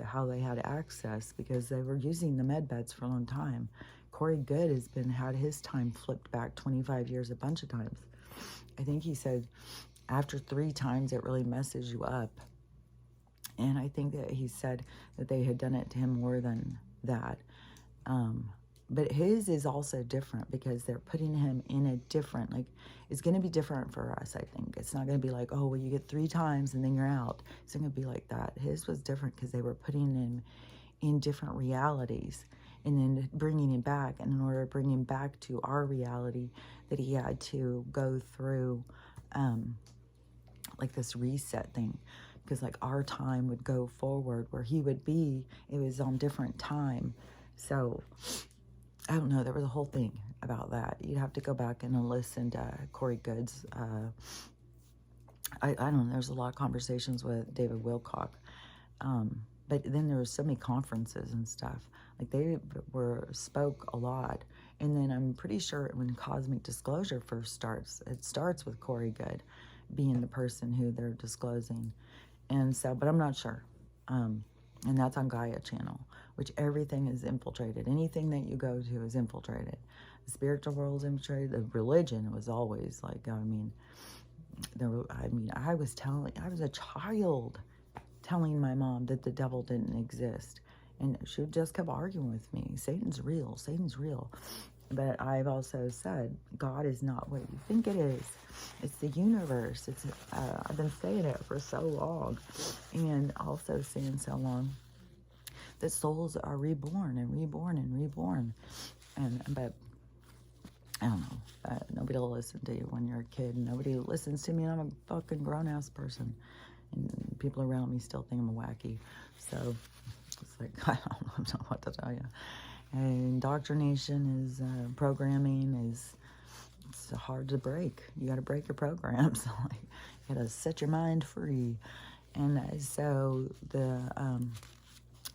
how they had access, because they were using the med beds for a long time. Corey Goode has had his time flipped back 25 years a bunch of times. I think he said after 3 times it really messes you up. And I think that he said that they had done it to him more than that. But his is also different because they're putting him in a different, like, it's going to be different for us, I think. It's not going to be like, oh, well, you get 3 times and then you're out. It's not going to be like that. His was different because they were putting him in different realities and then bringing him back. And in order to bring him back to our reality, that he had to go through, like, this reset thing. Because, like, our time would go forward where he would be, it was on different time. So I don't know, there was a whole thing about that. You'd have to go back and listen to Corey Goode's, I don't know, there's a lot of conversations with David Wilcock. But then there were so many conferences and stuff. Like, they spoke a lot. And then I'm pretty sure when Cosmic Disclosure first starts, it starts with Corey Goode being the person who they're disclosing. And so, but I'm not sure. And that's on Gaia channel, which everything is infiltrated. Anything that you go to is infiltrated. The spiritual world is infiltrated. The religion was always like, I was a child telling my mom that the devil didn't exist. And she just kept arguing with me. Satan's real. Satan's real. But I've also said, God is not what you think it is. It's the universe. I've been saying it for so long. And also saying so long that souls are reborn and reborn and reborn. But I don't know. Nobody will listen to you when you're a kid. Nobody listens to me, and I'm a fucking grown-ass person. And people around me still think I'm wacky. So it's like, I don't know what to tell you. Indoctrination is programming is it's hard to break. You got to break your programs. Like, you got to set your mind free. And so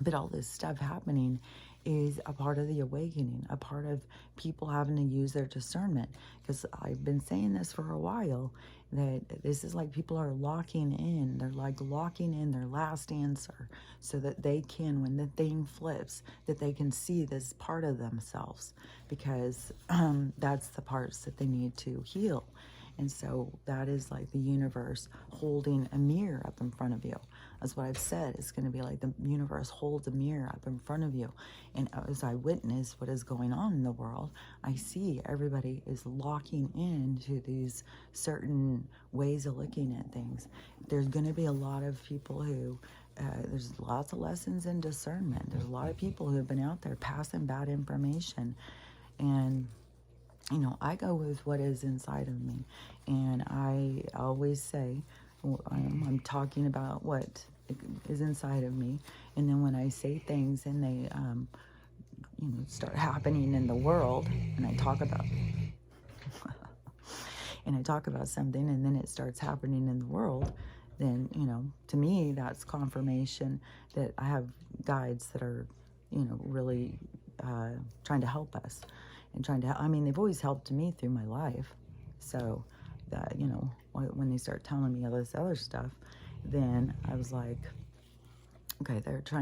but all this stuff happening is a part of the awakening, a part of people having to use their discernment. Because I've been saying this for a while, that this is like people are locking in. They're like locking in their last answer so that they can, when the thing flips, that they can see this part of themselves, because that's the parts that they need to heal. And so that is like the universe holding a mirror up in front of you. That's what I've said. It's going to be like the universe holds a mirror up in front of you. And as I witness what is going on in the world, I see everybody is locking into these certain ways of looking at things. There's going to be a lot of people who, there's lots of lessons in discernment. There's a lot of people who have been out there passing bad information. And you know, I go with what is inside of me. And I always say, I'm talking about what is inside of me. And then when I say things and they, start happening in the world, and I talk about something, and then it starts happening in the world, then, to me, that's confirmation that I have guides that are, really trying to help us. And they've always helped me through my life. So that, when they start telling me all this other stuff, then I was like, okay, there's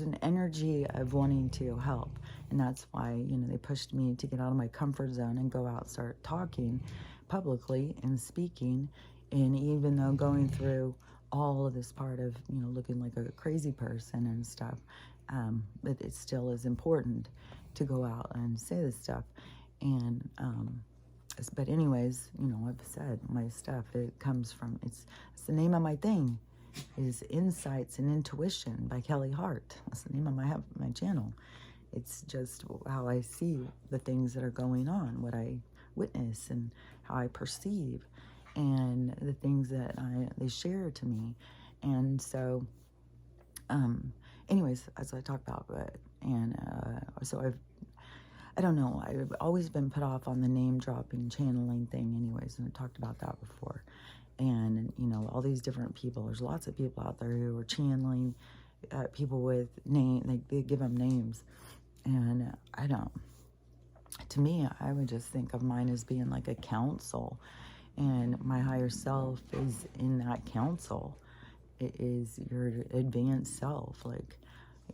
an energy of wanting to help. And that's why, they pushed me to get out of my comfort zone and go out and start talking publicly and speaking. And even though going through all of this part of, looking like a crazy person and stuff, but it still is important to go out and say this stuff. And but anyways, I've said my stuff, it comes from, it's the name of my thing is Insights and Intuition by Kelly Hart. That's the name of my channel. It's just how I see the things that are going on, what I witness and how I perceive, and the things that they share to me. And so anyways, as I talked about it, and so I don't know, I've always been put off on the name dropping channeling thing anyways, and I talked about that before. And, all these different people, there's lots of people out there who are channeling people with they give them names. And to me, I would just think of mine as being like a council, and my higher self is in that council. It is your advanced self,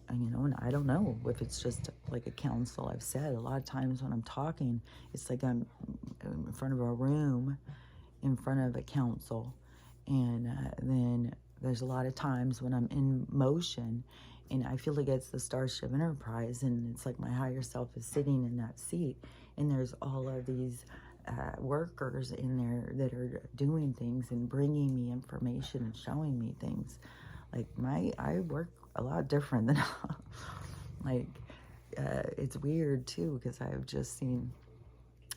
and I don't know if it's just like a council. I've said a lot of times when I'm talking, it's like I'm in front of a room, in front of a council, and then there's a lot of times when I'm in motion, and I feel like it's the Starship Enterprise, and it's like my higher self is sitting in that seat, and there's all of these workers in there that are doing things and bringing me information and showing me things. Like I work a lot different than it's weird too, because I've just seen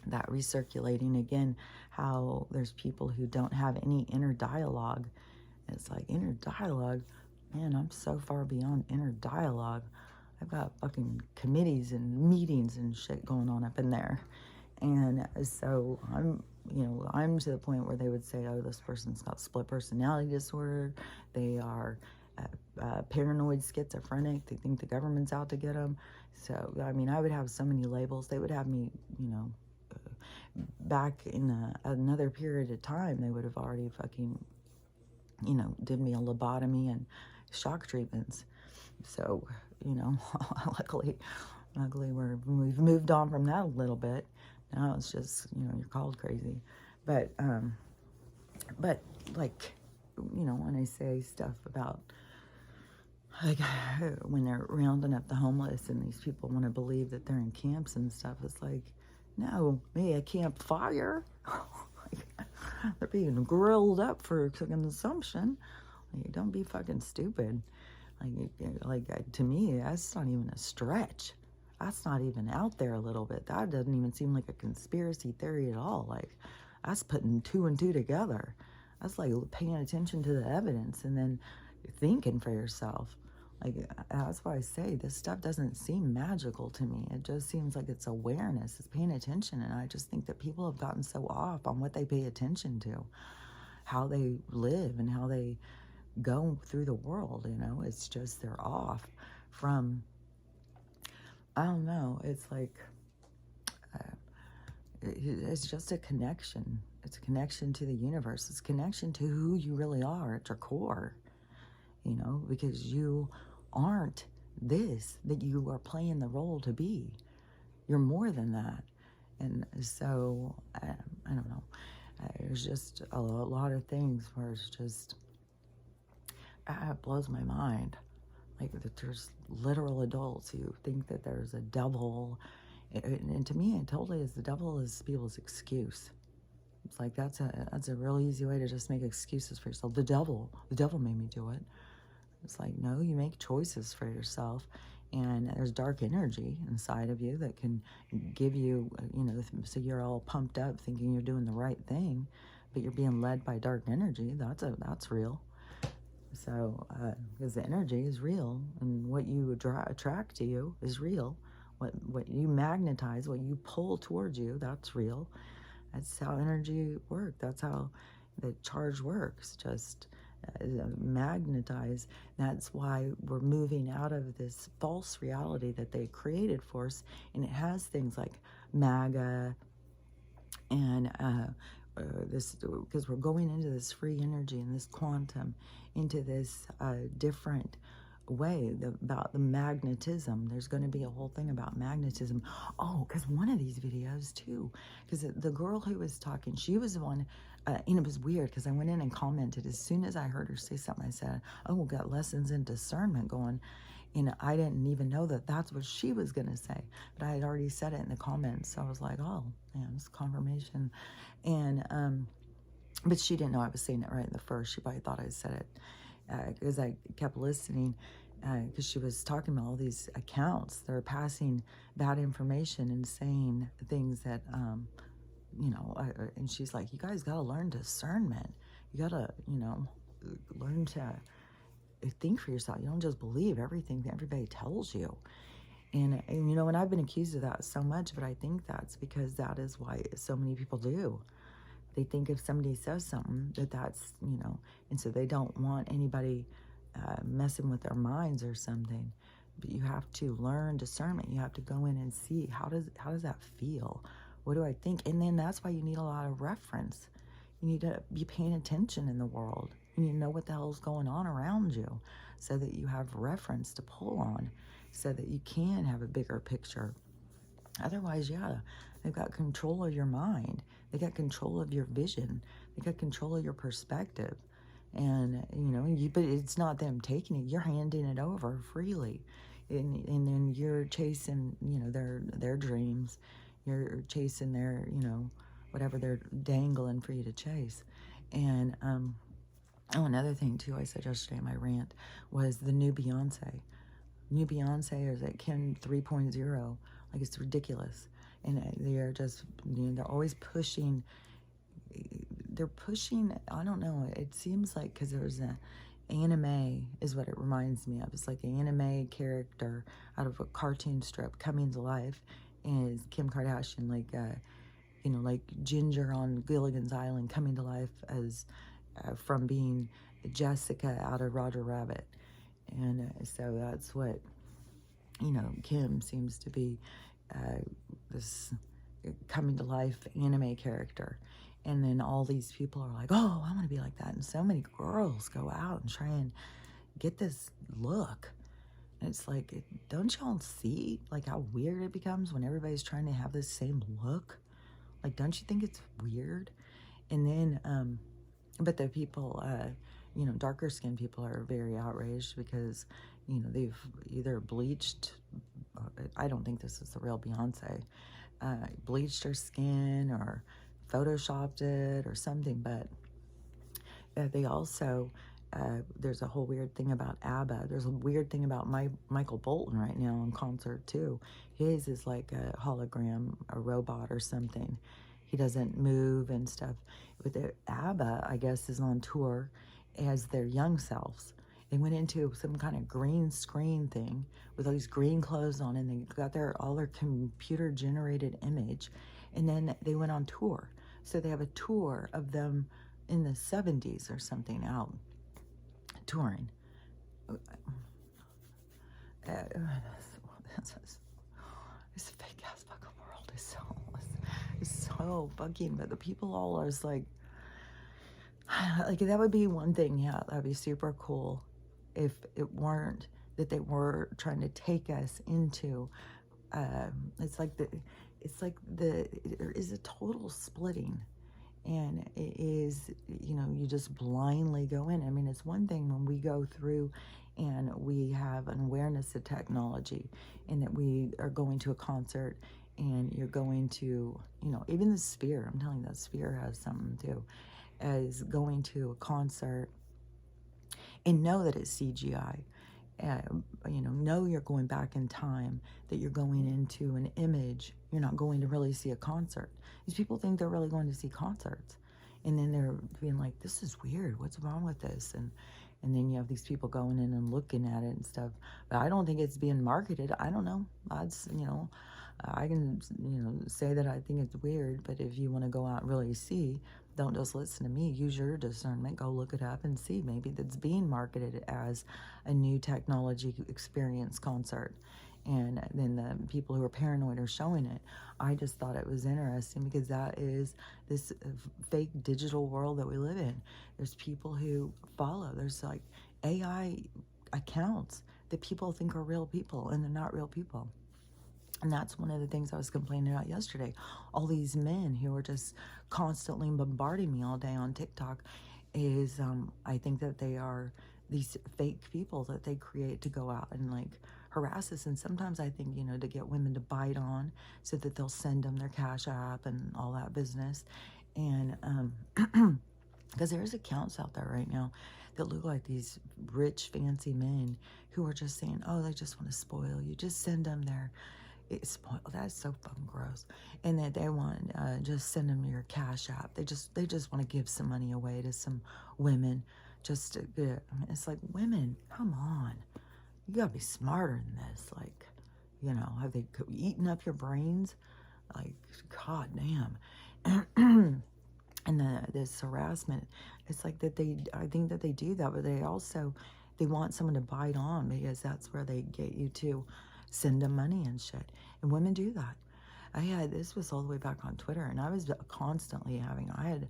that recirculating again, how there's people who don't have any inner dialogue. It's like, inner dialogue, man, I'm so far beyond inner dialogue. I've got fucking committees and meetings and shit going on up in there. And so I'm to the point where they would say, oh, this person's got split personality disorder. They are paranoid schizophrenic. They think the government's out to get them. So, I would have so many labels. They would have me, back in another period of time, they would have already fucking, did me a lobotomy and shock treatments. So, luckily we've moved on from that a little bit. Now it's just, you're called crazy. But like, when I say stuff about, like, when they're rounding up the homeless and these people want to believe that they're in camps and stuff, it's like, no, me, a campfire. They're being grilled up for consumption. Like, don't be fucking stupid. To me, that's not even a stretch. That's not even out there a little bit. That doesn't even seem like a conspiracy theory at all. Like, that's putting two and two together. That's like paying attention to the evidence and then thinking for yourself. Like, that's why I say this stuff doesn't seem magical to me. It just seems like it's awareness, it's paying attention. And I just think that people have gotten so off on what they pay attention to, how they live and how they go through the world, you know? It's just they're off from, I don't know, it's like, it's just a connection. It's a connection to the universe. It's a connection to who you really are at your core, you know, because you aren't this that you are playing the role to be. You're more than that. And so, I don't know. There's just a lot of things where it's just, it blows my mind. Like that there's literal adults who think that there's a devil. And to me, it totally is. The devil is people's excuse. It's like that's a real easy way to just make excuses for yourself. The devil made me do it. It's like, no, you make choices for yourself, and there's dark energy inside of you that can give you, you know, so you're all pumped up thinking you're doing the right thing, but you're being led by dark energy. That's real. So, because the energy is real, and what you attract to you is real. What you magnetize, what you pull towards you, that's real. That's how energy works. That's how the charge works. Just magnetize. That's why we're moving out of this false reality that they created for us, and it has things like MAGA and this, because we're going into this free energy and this quantum, into this different way about the magnetism. There's going to be a whole thing about magnetism. Oh, because one of these videos too, because the girl who was talking, she was the one, and it was weird because I went in and commented as soon as I heard her say something. I said, oh, we got lessons in discernment going. And I didn't even know that that's what she was going to say, but I had already said it in the comments. So I was like, oh, man, it's confirmation. And but she didn't know I was saying it right in the first. She probably thought I said it because I kept listening, because she was talking about all these accounts that are passing bad information and saying things that, you know, and she's like, you guys got to learn discernment. You got to, you know, learn to think for yourself. You don't just believe everything that everybody tells you. And you know, and I've been accused of that so much, but I think that's because that is why so many people do. They think if somebody says something that's, you know, and so they don't want anybody messing with their minds or something. But you have to learn discernment. You have to go in and see, how does that feel? What do I think? And then that's why you need a lot of reference. You need to be paying attention in the world. You need to know what the hell's going on around you, so that you have reference to pull on, so that you can have a bigger picture. Otherwise, yeah, they've got control of your mind. They got control of your vision. They got control of your perspective. And, you know, but it's not them taking it. You're handing it over freely. And then you're chasing, you know, their dreams. You're chasing their, you know, whatever they're dangling for you to chase. And, oh, another thing, too, I said yesterday in my rant was the new Beyonce. New Beyonce is at Kim 3.0. Like, it's ridiculous. And they are just, you know, they're always pushing. They're pushing, I don't know, it seems like, because there's an anime is what it reminds me of. It's like an anime character out of a cartoon strip coming to life, and is Kim Kardashian, like, you know, like Ginger on Gilligan's Island coming to life as from being Jessica out of Roger Rabbit. And so that's what, you know, Kim seems to be, this coming to life anime character. And then all these people are like, oh, I want to be like that. And so many girls go out and try and get this look. And it's like, don't y'all see like how weird it becomes when everybody's trying to have this same look? Like, don't you think it's weird? And then, but the people, you know, darker skinned people are very outraged because, you know, they've either bleached, I don't think this is the real Beyonce, bleached her skin or photoshopped it or something. But they also, there's a whole weird thing about ABBA. There's a weird thing about Michael Bolton right now in concert too. His is like a hologram, a robot or something. He doesn't move and stuff. But the ABBA, I guess, is on tour as their young selves. They went into some kind of green screen thing with all these green clothes on, and they got all their computer generated image, and then they went on tour. So they have a tour of them in the 70s or something out touring. This fake ass fucking world is so fucking, but the people all are just like that would be one thing, yeah, that'd be super cool if it weren't that they were trying to take us into, it's like there is a total splitting, and it is, you know, you just blindly go in. I mean, it's one thing when we go through and we have an awareness of technology, and that we are going to a concert, and you're going to, you know, even the Sphere, I'm telling you, that Sphere has something too, as going to a concert and know that it's CGI. You know you're going back in time, that you're going into an image. You're not going to really see a concert. These people think they're really going to see concerts, and then they're being like, this is weird, what's wrong with this? And then you have these people going in and looking at it and stuff. But I don't think it's being marketed. I don't know. That's, you know, I can, you know, say that I think it's weird, but if you want to go out and really see, don't just listen to me. Use your discernment. Go look it up and see. Maybe that's being marketed as a new technology experience concert. And then the people who are paranoid are showing it. I just thought it was interesting because that is this fake digital world that we live in. There's people who follow. There's like AI accounts that people think are real people, and they're not real people. And that's one of the things I was complaining about yesterday. All these men who are just constantly bombarding me all day on TikTok is, I think that they are these fake people that they create to go out and like harass us. And sometimes I think, you know, to get women to bite on so that they'll send them their Cash App and all that business. And because there's accounts out there right now that look like these rich, fancy men who are just saying, oh, they just want to spoil you. Just send them their... It's spoiled. That's so fucking gross. And that they want just send them your Cash App. They just want to give some money away to some women. Just to get. I mean, it's like, women, come on, you gotta be smarter than this. Like, you know, have they eaten up your brains? Like, god damn. And this harassment, it's like that I think that they do that, but they want someone to bite on, because that's where they get you to send them money and shit. And women do that. This was all the way back on Twitter, and I was constantly I had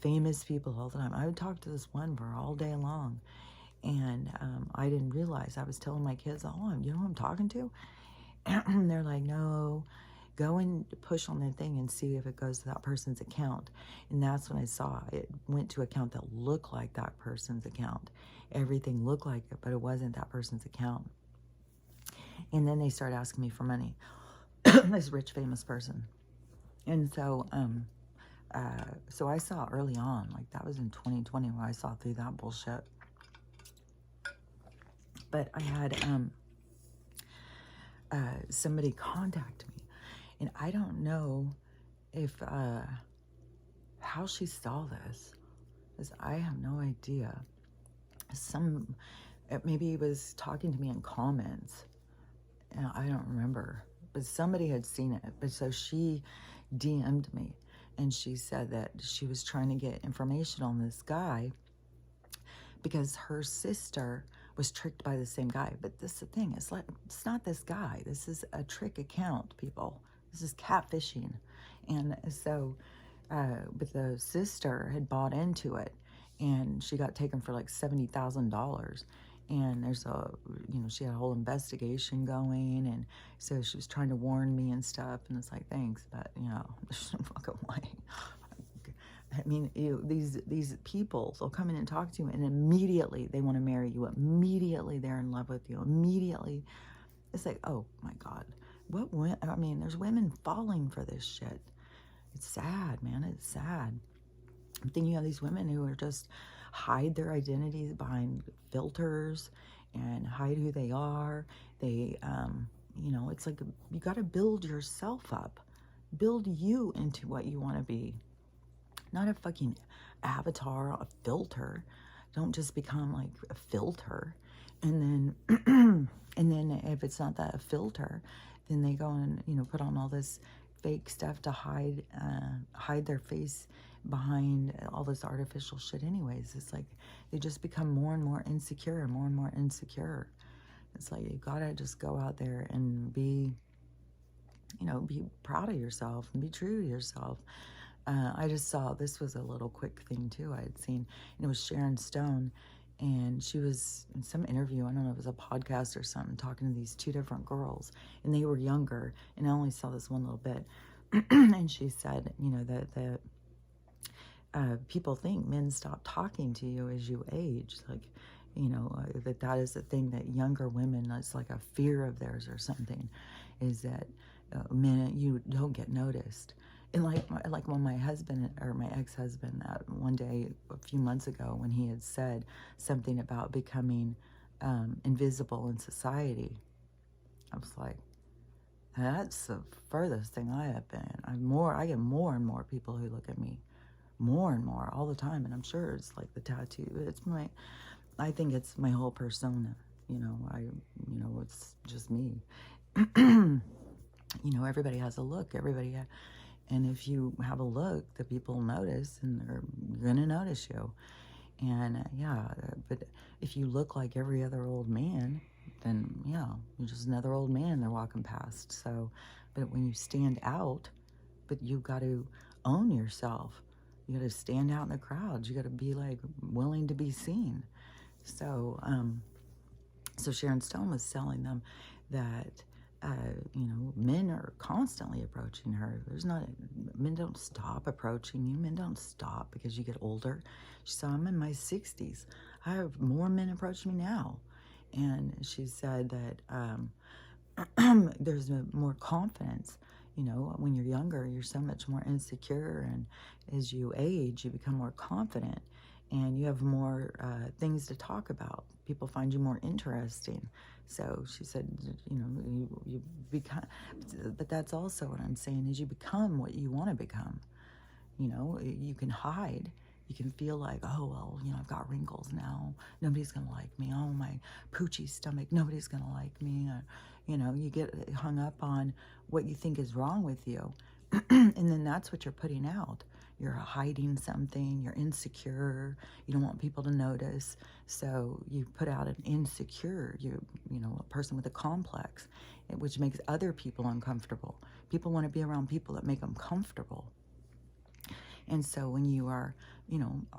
famous people all the time. I would talk to this one for all day long, and I didn't realize. I was telling my kids, oh, you know who I'm talking to? And they're like, no, go and push on the thing and see if it goes to that person's account. And that's when I saw it went to an account that looked like that person's account. Everything looked like it, but it wasn't that person's account. And then they started asking me for money. This rich, famous person. And so, so I saw early on, like that was in 2020 when I saw through that bullshit. But I had somebody contact me, and I don't know if how she saw this, because I have no idea. Maybe he was talking to me in comments. I don't remember, but somebody had seen it. But so she DM'd me, and she said that she was trying to get information on this guy because her sister was tricked by the same guy. But this is the thing, it's not this guy. This is a trick account, people. This is catfishing. And so, but the sister had bought into it, and she got taken for like $70,000. And there's she had a whole investigation going, and so she was trying to warn me and stuff, and it's like, thanks, but, you know, there's no fucking way. I mean, these people, they'll come in and talk to you, and immediately they want to marry you. Immediately they're in love with you. Immediately. It's like, oh, my God. I mean, there's women falling for this shit. It's sad, man. It's sad. I'm thinking of these women who are just hide their identities behind filters and hide who they are. They, it's like you got to build yourself up. Build you into what you want to be. Not a fucking avatar, a filter. Don't just become like a filter. And then, and then if it's not that a filter, then they go and, put on all this fake stuff to hide their face behind all this artificial shit anyways. It's like they just become more and more insecure, more and more insecure. It's like you gotta just go out there and be proud of yourself and be true to yourself. I just saw, this was a little quick thing too I had seen, and it was Sharon Stone, and she was in some interview, I don't know if it was a podcast or something, talking to these two different girls, and they were younger, and I only saw this one little bit. And she said, that people think men stop talking to you as you age, like, that is the thing that younger women, it's like a fear of theirs or something, is that men, you don't get noticed. And like when my husband, or my ex-husband, one day a few months ago, when he had said something about becoming invisible in society, I was like, that's the furthest thing I have been. I get more and more people who look at me, more and more all the time, and I'm sure it's like the tattoo. I think it's my whole persona. It's just me. Everybody has a look. And if you have a look that people notice, and they're gonna notice you. And but if you look like every other old man, then you're just another old man they're walking past. So, but when you stand out, but you got to own yourself. You got to stand out in the crowd. You got to be like willing to be seen. So, so Sharon Stone was telling them that men are constantly approaching her. Men don't stop approaching you. Men don't stop because you get older. She said, I'm in my 60s. I have more men approach me now. And she said that there's more confidence. When you're younger, you're so much more insecure. And as you age, you become more confident. And you have more things to talk about. People find you more interesting. So she said, you become, but that's also what I'm saying, is you become what you want to become. You can hide. You can feel like, oh, well, I've got wrinkles now. Nobody's going to like me. Oh, my poochy stomach. Nobody's going to like me. You get hung up on what you think is wrong with you. And then that's what you're putting out. You're hiding something, you're insecure, you don't want people to notice, so you put out an insecure, a person with a complex, which makes other people uncomfortable. People want to be around people that make them comfortable. And so when you are,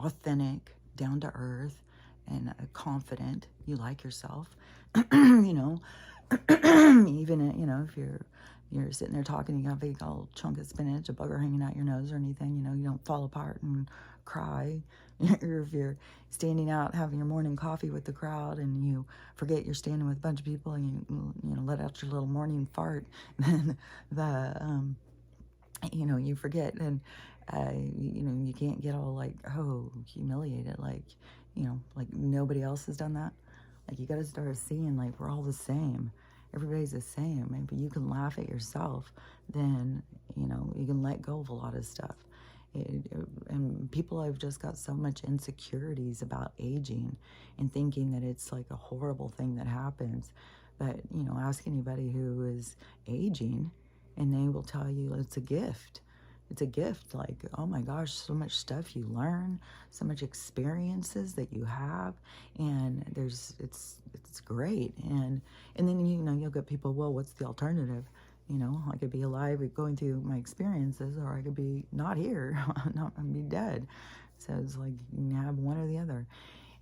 authentic, down to earth, and confident, you like yourself, even, if you're sitting there talking, you got a big old chunk of spinach, a bugger hanging out your nose or anything, you don't fall apart and cry. Or if you're standing out having your morning coffee with the crowd and you forget you're standing with a bunch of people and you let out your little morning fart, then you forget, and you can't get all like, oh, humiliated, like nobody else has done that. Like, you got to start seeing like we're all the same. Everybody's the same. Maybe you can laugh at yourself, then, you can let go of a lot of stuff. And people have just got so much insecurities about aging and thinking that it's like a horrible thing that happens. But, ask anybody who is aging and they will tell you it's a gift. It's a gift. Like, oh my gosh, so much stuff you learn, so much experiences that you have, and it's great. And then you'll get people, well, what's the alternative? I could be alive going through my experiences, or I could be not here, not be dead. So it's like you can have one or the other.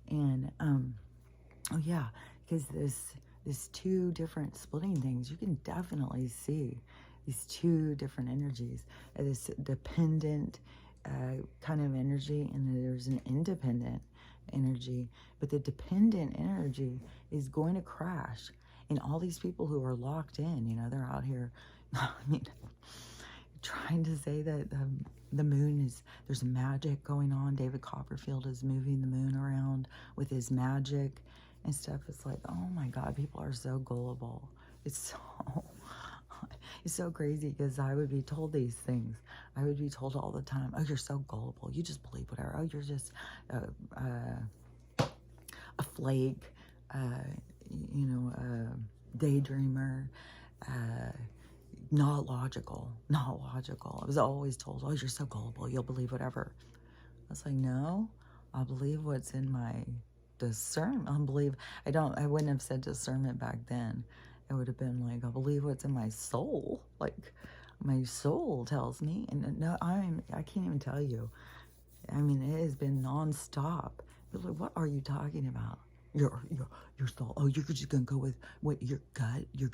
And oh yeah, because this two different splitting things, you can definitely see these two different energies, this dependent kind of energy, and then there's an independent energy. But the dependent energy is going to crash. And all these people who are locked in, they're out here, trying to say that the moon is, there's magic going on. David Copperfield is moving the moon around with his magic and stuff. It's like, oh my God, people are so gullible. It's so crazy, because I would be told these things. I would be told all the time, oh, you're so gullible. You just believe whatever. Oh, you're just, flake, daydreamer, not logical. I was always told, oh, you're so gullible, you'll believe whatever. I was like, no, I'll believe what's in my discernment. I wouldn't have said discernment back then. It would have been like, I believe what's in my soul. Like, my soul tells me. And no, I can't even tell you. I mean, it has been nonstop. People are like, what are you talking about? Your soul. Oh, you're just gonna go with what your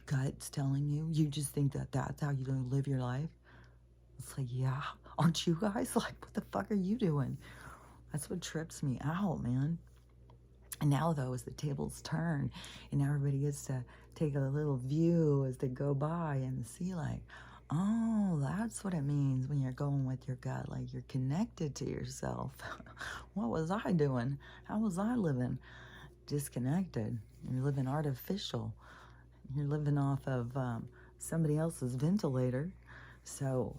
gut's telling you. You just think that that's how you're gonna live your life. It's like, yeah, aren't you guys? Like, what the fuck are you doing? That's what trips me out, man. And now, though, as the tables turn and everybody gets to take a little view as they go by and see, like, oh, that's what it means when you're going with your gut. Like, you're connected to yourself. What was I doing? How was I living? Disconnected. You're living artificial. You're living off of somebody else's ventilator. So,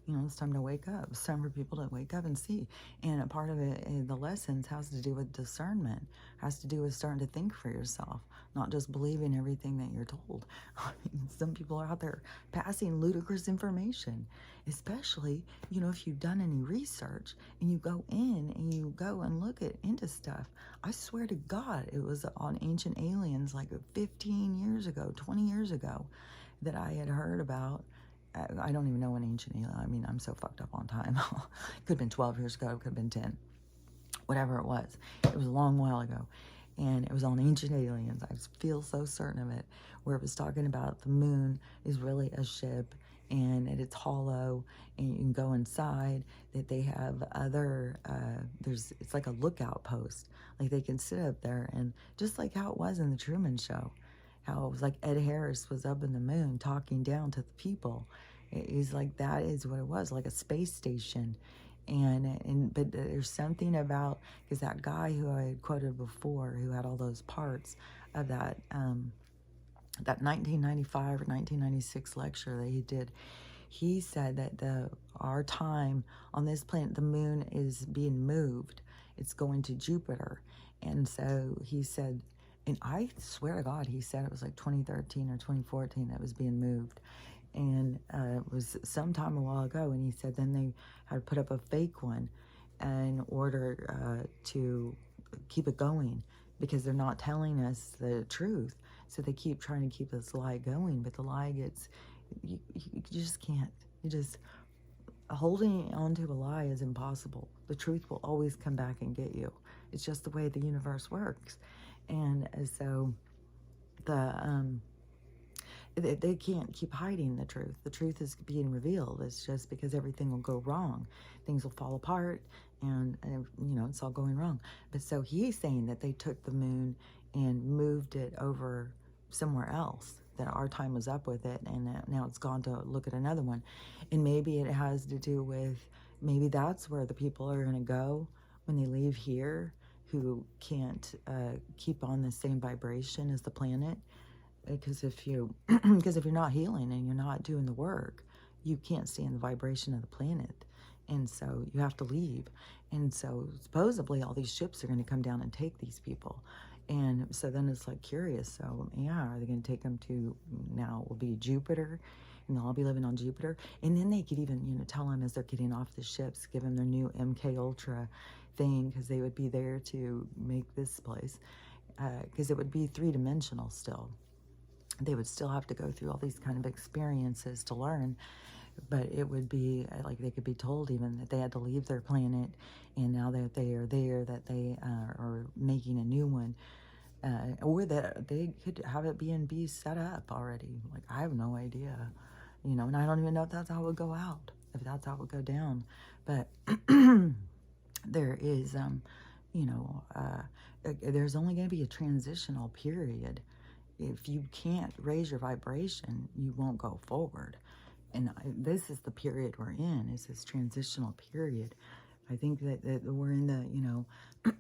it's time to wake up. It's time for people to wake up and see. And a part of it, the lessons, has to do with discernment, has to do with starting to think for yourself, not just believing everything that you're told. I mean, some people are out there passing ludicrous information, especially, if you've done any research and you go in and you go and look into stuff. I swear to God, it was on Ancient Aliens like 15 years ago, 20 years ago, that I had heard about. I don't even know when Ancient Alien. I mean, I'm so fucked up on time. Could have been 12 years ago. Could have been 10. Whatever it was. It was a long while ago. And it was on Ancient Aliens. I feel so certain of it. Where it was talking about the moon is really a ship. And it's hollow. And you can go inside. That they have other... it's like a lookout post. Like they can sit up there. And just like how it was in the Truman Show. How it was like Ed Harris was up in the moon talking down to the people. It's like that is what it was, like a space station. But there's something about, because that guy who I had quoted before, who had all those parts of that 1995 or 1996 lecture that he did, he said that our time on this planet, the moon is being moved. It's going to Jupiter. And so he said, and I swear to God, he said it was like 2013 or 2014 that was being moved. And it was sometime a while ago. And he said then they had put up a fake one in order to keep it going, because they're not telling us the truth. So they keep trying to keep this lie going. But the lie gets, you just can't. Holding onto a lie is impossible. The truth will always come back and get you. It's just the way the universe works. And so they can't keep hiding the truth. The truth is being revealed. It's just because everything will go wrong. Things will fall apart, and it's all going wrong. But so he's saying that they took the moon and moved it over somewhere else, that our time was up with it, and now it's gone to look at another one. And maybe it has to do with, maybe that's where the people are going to go when they leave here, who can't keep on the same vibration as the planet. Because if you're not healing and you're not doing the work, you can't stay in the vibration of the planet. And so you have to leave. And so supposedly all these ships are going to come down and take these people. And so then it's like curious. So yeah, are they going to take them to, now it will be Jupiter, and they'll all be living on Jupiter. And then they could even, tell them as they're getting off the ships, give them their new MK Ultra thing, because they would be there to make this place, because it would be three-dimensional still. They would still have to go through all these kind of experiences to learn, but it would be like they could be told even that they had to leave their planet, and now that they are there, that they are making a new one, or that they could have it be set up already. Like, I have no idea, and I don't even know if that's how it would go out, if that's how it would go down. But there is, there's only going to be a transitional period. If you can't raise your vibration, you won't go forward. And this is the period we're in, is this transitional period. I think that we're in the,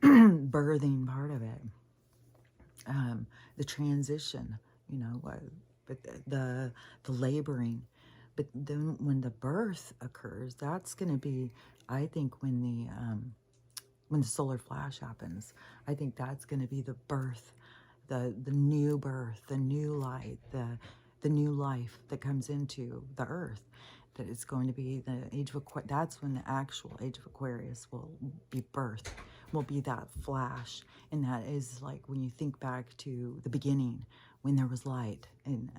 birthing part of it. The transition, but the laboring. But then when the birth occurs, that's going to be, I think, when when the solar flash happens. I think that's going to be the birth, the new birth, the new light, the new life that comes into the earth. That it's going to be the age of Aquarius. That's when the actual age of Aquarius will be birthed, will be that flash. And that is like when you think back to the beginning, when there was light and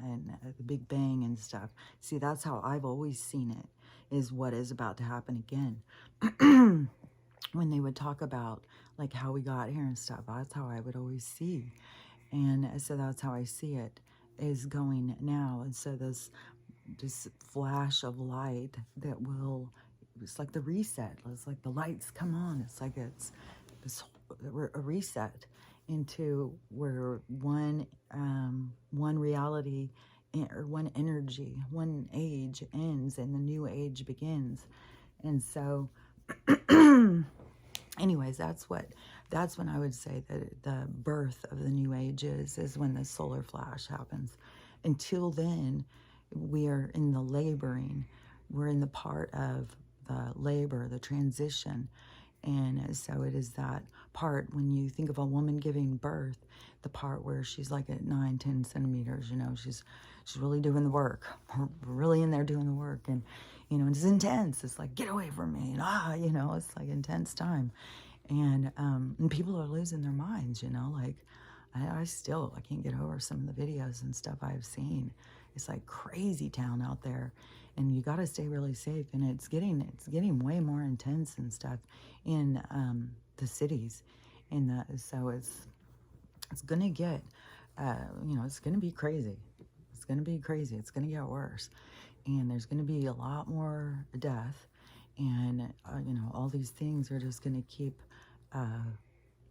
the Big Bang and stuff. See, that's how I've always seen it, is what is about to happen again. When they would talk about like how we got here and stuff, that's how I would always see. And so that's how I see it is going now. And so this flash of light that will, it's like the reset. It's like the lights come on. It's like it's this a reset into where one reality or one energy, one age ends and the new age begins. And so anyways, that's when I would say that the birth of the new age is when the solar flash happens. Until then, we are in the laboring. We're in the part of the labor, the transition. And so it is that part when you think of a woman giving birth, the part where she's like at 9-10 centimeters, you know, she's really doing the work, really in there doing the work. And, you know, it's intense. It's like, get away from me. And, you know, it's like intense time. And people are losing their minds, you know, like I can't get over some of the videos and stuff I've seen. It's like crazy town out there, and you got to stay really safe. And it's getting way more intense and stuff in the cities, so it's gonna get, you know, it's gonna be crazy. It's gonna be crazy. It's gonna get worse, and there's gonna be a lot more death, and you know, all these things are just gonna keep.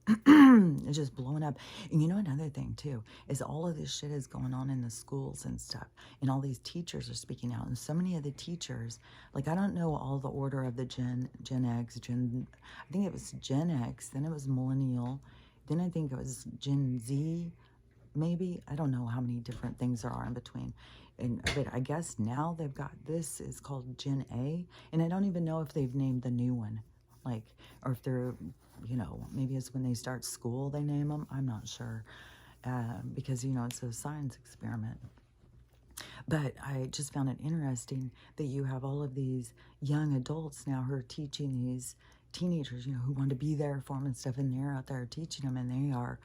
It's just blowing up. And you know, another thing too is all of this shit is going on in the schools and stuff, and all these teachers are speaking out, and so many of the teachers, like, I don't know all the order of the Gen X, I think it was Gen X, then it was millennial, then I think it was Gen Z, maybe. I don't know how many different things there are in between. But I guess now they've got, this is called Gen A, and I don't even know if they've named the new one, like, or if they're, you know, maybe it's when they start school they name them. I'm not sure, because, you know, it's a science experiment. But I just found it interesting that you have all of these young adults now who are teaching these teenagers, you know, who want to be there for them and stuff, and they're out there teaching them, and they are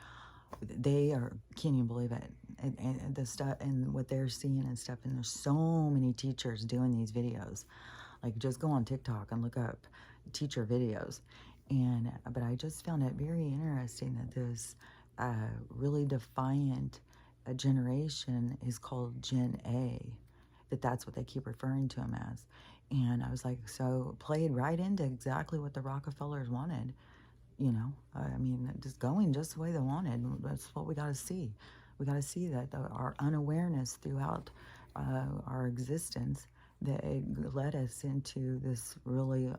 can't even believe it, and the stuff and what they're seeing and stuff. And there's so many teachers doing these videos. Like, just go on TikTok and look up teacher videos. And but I just found it very interesting that this really defiant generation is called Gen A, that's what they keep referring to them as. And I was like, so played right into exactly what the Rockefellers wanted, you know. I mean, just going just the way they wanted. That's what we got to see. We got to see that our unawareness throughout our existence, that it led us into this really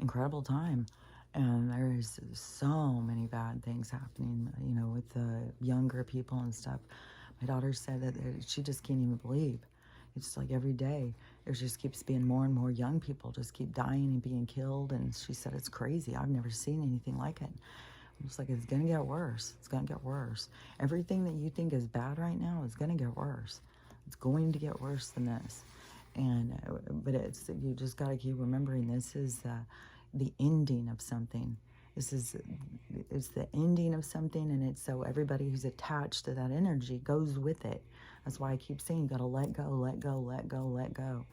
incredible time. And there's so many bad things happening, you know, with the younger people and stuff. My daughter said that she just can't even believe. It's like every day there just keeps being more and more young people just keep dying and being killed. And she said, it's crazy. I've never seen anything like it. I'm just like, it's going to get worse. It's going to get worse. Everything that you think is bad right now is going to get worse. It's going to get worse than this. And, but you just got to keep remembering this is the ending of something. It's the ending of something, and it's so everybody who's attached to that energy goes with it. That's why I keep saying you got to let go, let go, let go, let go.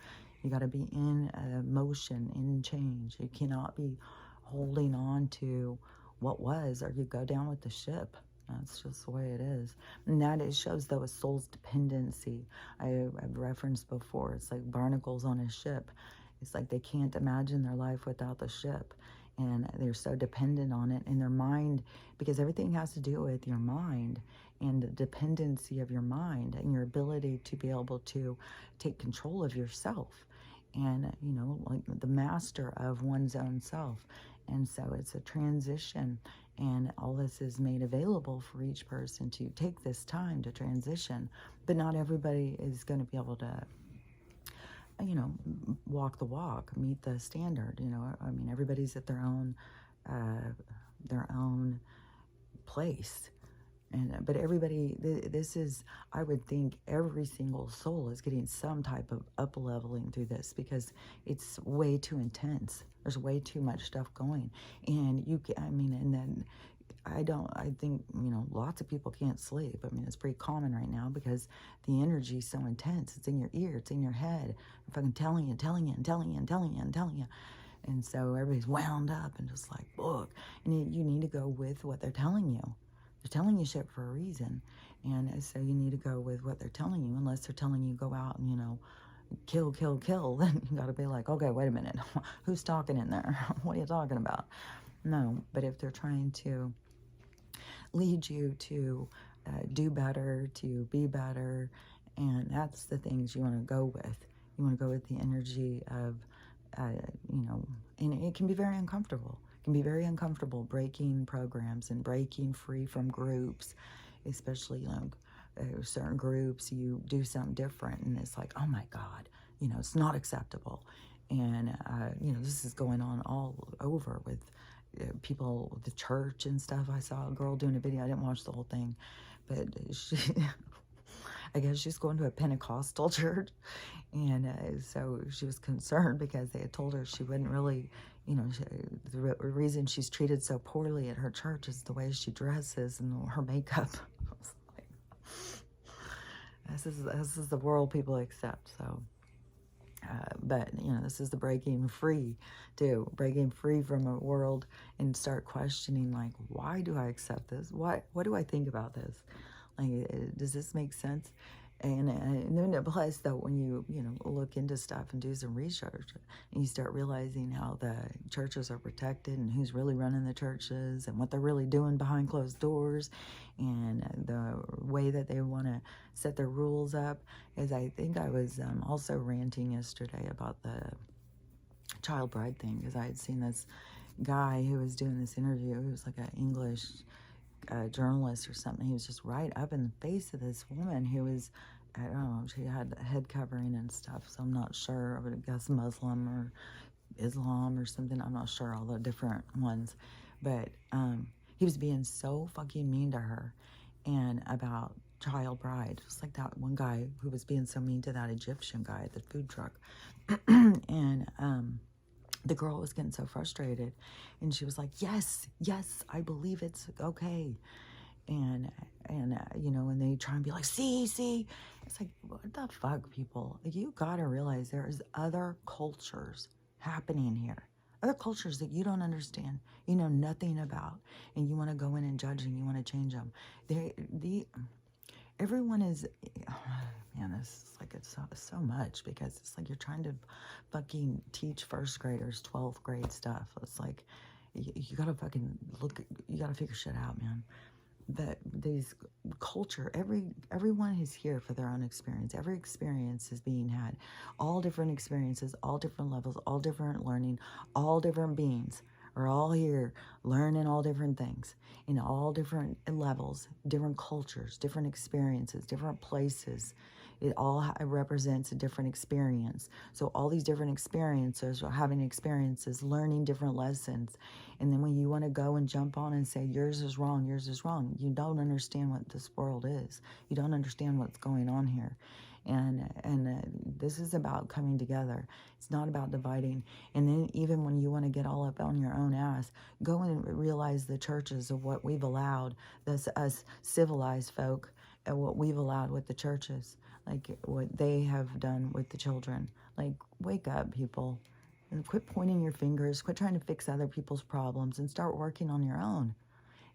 You got to be in motion, in change. You cannot be holding on to what was, or you go down with the ship. That's just the way it is. And that it shows, though, a soul's dependency. I've referenced before. It's like barnacles on a ship. It's like they can't imagine their life without the ship. And they're so dependent on it in their mind, because everything has to do with your mind and the dependency of your mind and your ability to be able to take control of yourself. And, you know, like the master of one's own self. And so it's a transition, and all this is made available for each person to take this time to transition. But not everybody is going to be able to walk the walk, meet the standard. I mean, everybody's at their own place. But everybody, this is, I would think every single soul is getting some type of up leveling through this, because it's way too intense. There's way too much stuff going. And and then I think, lots of people can't sleep. I mean, it's pretty common right now because the energy is so intense. It's in your ear, it's in your head. I'm fucking telling you, telling you, and telling you, and telling you, and telling you. And so everybody's wound up and just like, look. And you need to go with what they're telling you. They're telling you shit for a reason. And so you need to go with what they're telling you, unless they're telling you go out and, kill, kill, kill. Then you got to be like, okay, wait a minute. Who's talking in there? What are you talking about? No, but if they're trying to lead you to do better, to be better, and that's the things you want to go with. You want to go with the energy of, and it can be very uncomfortable. It can be very uncomfortable breaking programs and breaking free from groups, especially, certain groups, you do something different, and it's like, oh my God, it's not acceptable. And, this is going on all over with people, the church and stuff. I saw a girl doing a video. I didn't watch the whole thing, but she, I guess she's going to a Pentecostal church. And so she was concerned because they had told her she wouldn't really, the reason she's treated so poorly at her church is the way she dresses and her makeup. I was like, this is the world people accept. So, but, this is the breaking free, too. Breaking free from a world and start questioning, like, why do I accept this? What do I think about this? Like, does this make sense? And then plus, though, when you look into stuff and do some research, and you start realizing how the churches are protected and who's really running the churches and what they're really doing behind closed doors, and the way that they want to set their rules up, is I think I was also ranting yesterday about the child bride thing, because I had seen this guy who was doing this interview. He was like an English journalist or something. He was just right up in the face of this woman who was, I don't know, she had a head covering and stuff, so I'm not sure. I would guess Muslim or Islam or something. I'm not sure, all the different ones. But he was being so fucking mean to her and about child bride, just like that one guy who was being so mean to that Egyptian guy at the food truck. And the girl was getting so frustrated, and she was like, yes, I believe it's okay. And and they try and be like, see, it's like, what the fuck, people? You gotta realize there is other cultures happening here, other cultures that you don't understand, you know nothing about, and you want to go in and judge, and you want to change them. Everyone is, man, this is like, it's so much, because it's like you're trying to fucking teach first graders 12th grade stuff. It's like, you gotta fucking you gotta figure shit out, man. But these culture, everyone is here for their own experience. Every experience is being had. All different experiences, all different levels, all different learning, all different beings are all here learning all different things in all different levels, different cultures, different experiences, different places. It all represents a different experience. So all these different experiences are having experiences, learning different lessons. And then when you want to go and jump on and say, yours is wrong, you don't understand what this world is. You don't understand what's going on here. And this is about coming together. It's not about dividing. And then even when you want to get all up on your own ass, go and realize the churches of what we've allowed, us civilized folk, and what we've allowed with the churches, like what they have done with the children. Like, wake up, people. And quit pointing your fingers. Quit trying to fix other people's problems and start working on your own.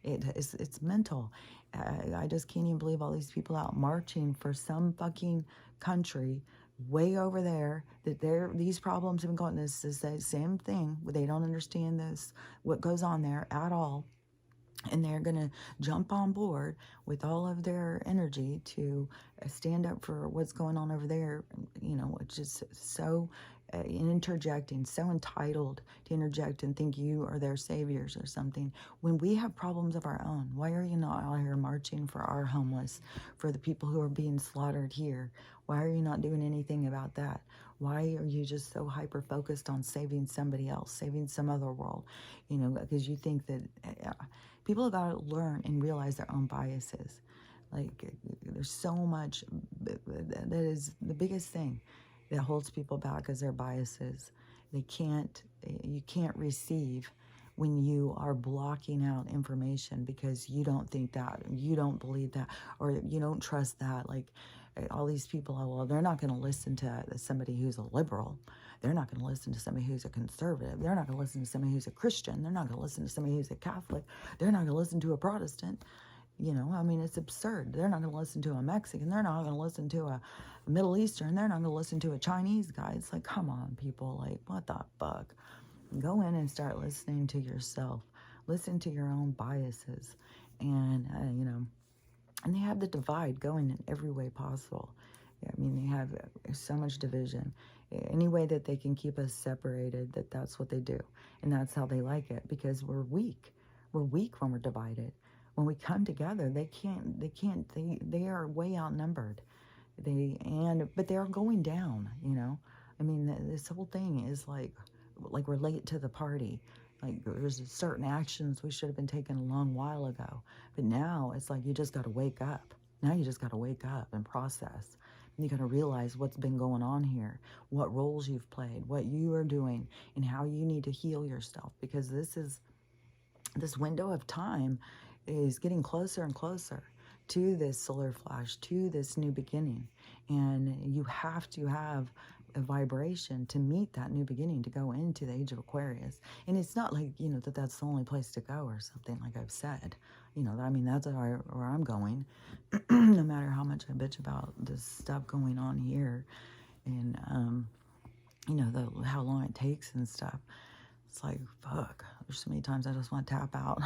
It's mental. I just can't even believe all these people out marching for some fucking country way over there, that these problems have been going. This is the same thing. They don't understand what goes on there at all. And they're going to jump on board with all of their energy to stand up for what's going on over there, which is so interjecting, so entitled to interject and think you are their saviors or something. When we have problems of our own, why are you not out here marching for our homeless, for the people who are being slaughtered here? Why are you not doing anything about that? Why are you just so hyper-focused on saving somebody else, saving some other world? You know, because you think that people have got to learn and realize their own biases. Like, there's so much that is the biggest thing that holds people back is their biases. You can't receive when you are blocking out information because you don't think that, you don't believe that, or you don't trust that. Like, all these people, well, they're not going to listen to somebody who's a liberal. They're not going to listen to somebody who's a conservative. They're not going to listen to somebody who's a Christian. They're not going to listen to somebody who's a Catholic. They're not going to listen to a Protestant. You know, I mean, it's absurd. They're not going to listen to a Mexican. They're not going to listen to a Middle Eastern. They're not going to listen to a Chinese guy. It's like, come on, people. Like, what the fuck? Go in and start listening to yourself. Listen to your own biases. And, you know, and they have the divide going in every way possible. I mean, they have so much division. Any way that they can keep us separated, that's what they do. And that's how they like it, because we're weak. We're weak when we're divided. When we come together, they are way outnumbered. But they are going down, you know. I mean, this whole thing is like we're late to the party. Like, there's certain actions we should have been taking a long while ago. But now it's like you just got to wake up. Now you just got to wake up and process. You got to realize what's been going on here, what roles you've played, what you are doing, and how you need to heal yourself. Because this window of time is getting closer and closer to this solar flash, to this new beginning. And you have to have a vibration to meet that new beginning, to go into the age of Aquarius. And it's not like, you know, that's the only place to go or something, like I've said. You know, I mean, that's where I'm going. No matter how much I bitch about this stuff going on here and, you know, how long it takes and stuff. It's like, fuck, there's so many times I just want to tap out.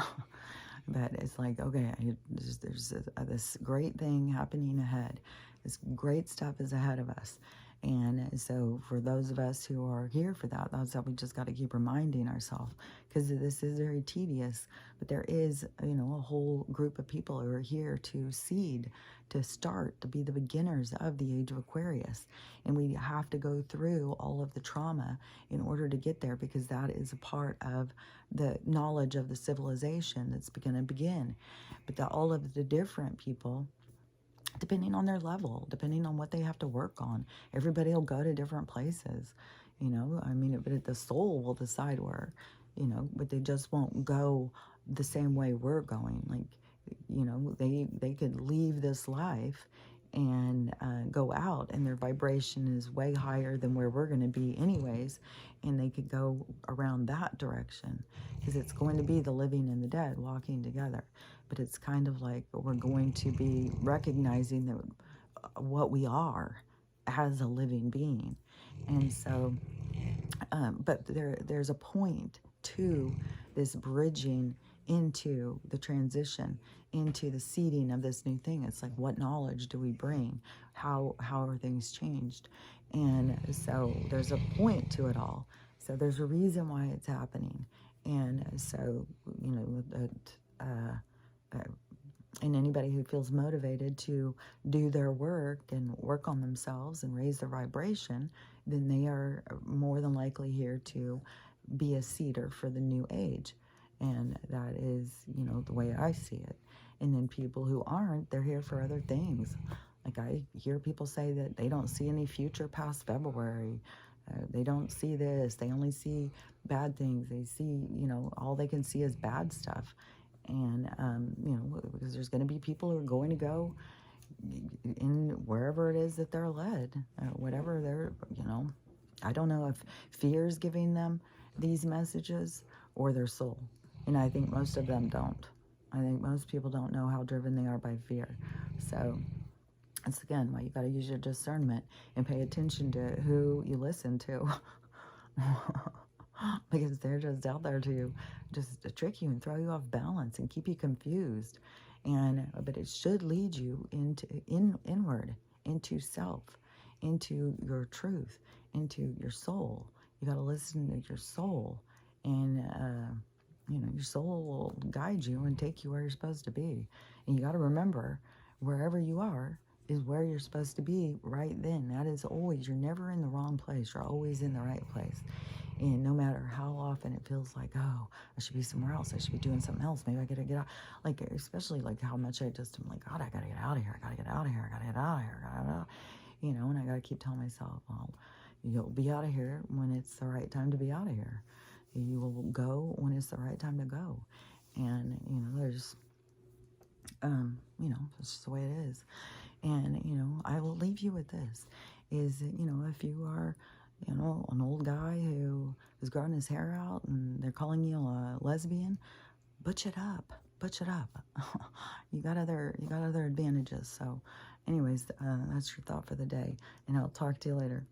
But it's like, okay, there's this great thing happening ahead. This great stuff is ahead of us. And so for those of us who are here for that, that's how we just got to keep reminding ourselves, because this is very tedious. But there is, you know, a whole group of people who are here to seed, to start, to be the beginners of the age of Aquarius. And we have to go through all of the trauma in order to get there, because that is a part of the knowledge of the civilization that's going to begin. But all of the different people, depending on their level, depending on what they have to work on, everybody will go to different places, you know. I mean, but the soul will decide where, you know, but they just won't go the same way we're going. Like, you know, they could leave this life and go out, and their vibration is way higher than where we're going to be anyways, and they could go around that direction, because it's going to be the living and the dead walking together. But it's kind of like we're going to be recognizing that what we are as a living being. And so, but there's a point to this bridging into the transition, into the seeding of this new thing. It's like, what knowledge do we bring? How are things changed? And so there's a point to it all. So there's a reason why it's happening. And so, you know, and anybody who feels motivated to do their work and work on themselves and raise their vibration, then they are more than likely here to be a seeder for the new age. And that is, you know, the way I see it. And then people who aren't, they're here for other things. Like, I hear people say that they don't see any future past February. They don't see this. They only see bad things. They see, you know, all they can see is bad stuff. And, you know, because there's going to be people who are going to go in wherever it is that they're led, whatever they're, you know. I don't know if fear is giving them these messages or their soul. And I think most of them don't. I think most people don't know how driven they are by fear. So that's, again, why you got to use your discernment and pay attention to who you listen to. Because they're just out there to just trick you and throw you off balance and keep you confused. But it should lead you inward, into self, into your truth, into your soul. You got to listen to your soul, and your soul will guide you and take you where you're supposed to be. And you got to remember, wherever you are is where you're supposed to be right then. That is always, you're never in the wrong place. You're always in the right place. And no matter how often it feels like, oh, I should be somewhere else. I should be doing something else. Maybe I gotta get out. Like, especially like how much I just am like, God, I gotta get out of here. I gotta get out of here. I gotta get out of here. I gotta, and I gotta keep telling myself, well, you'll be out of here when it's the right time to be out of here. You will go when it's the right time to go. And, there's, it's just the way it is. And, I will leave you with this, is, if you are, an old guy who is growing his hair out and they're calling you a lesbian, butch it up. Butch it up. you got other advantages. So anyways, that's your thought for the day. And I'll talk to you later.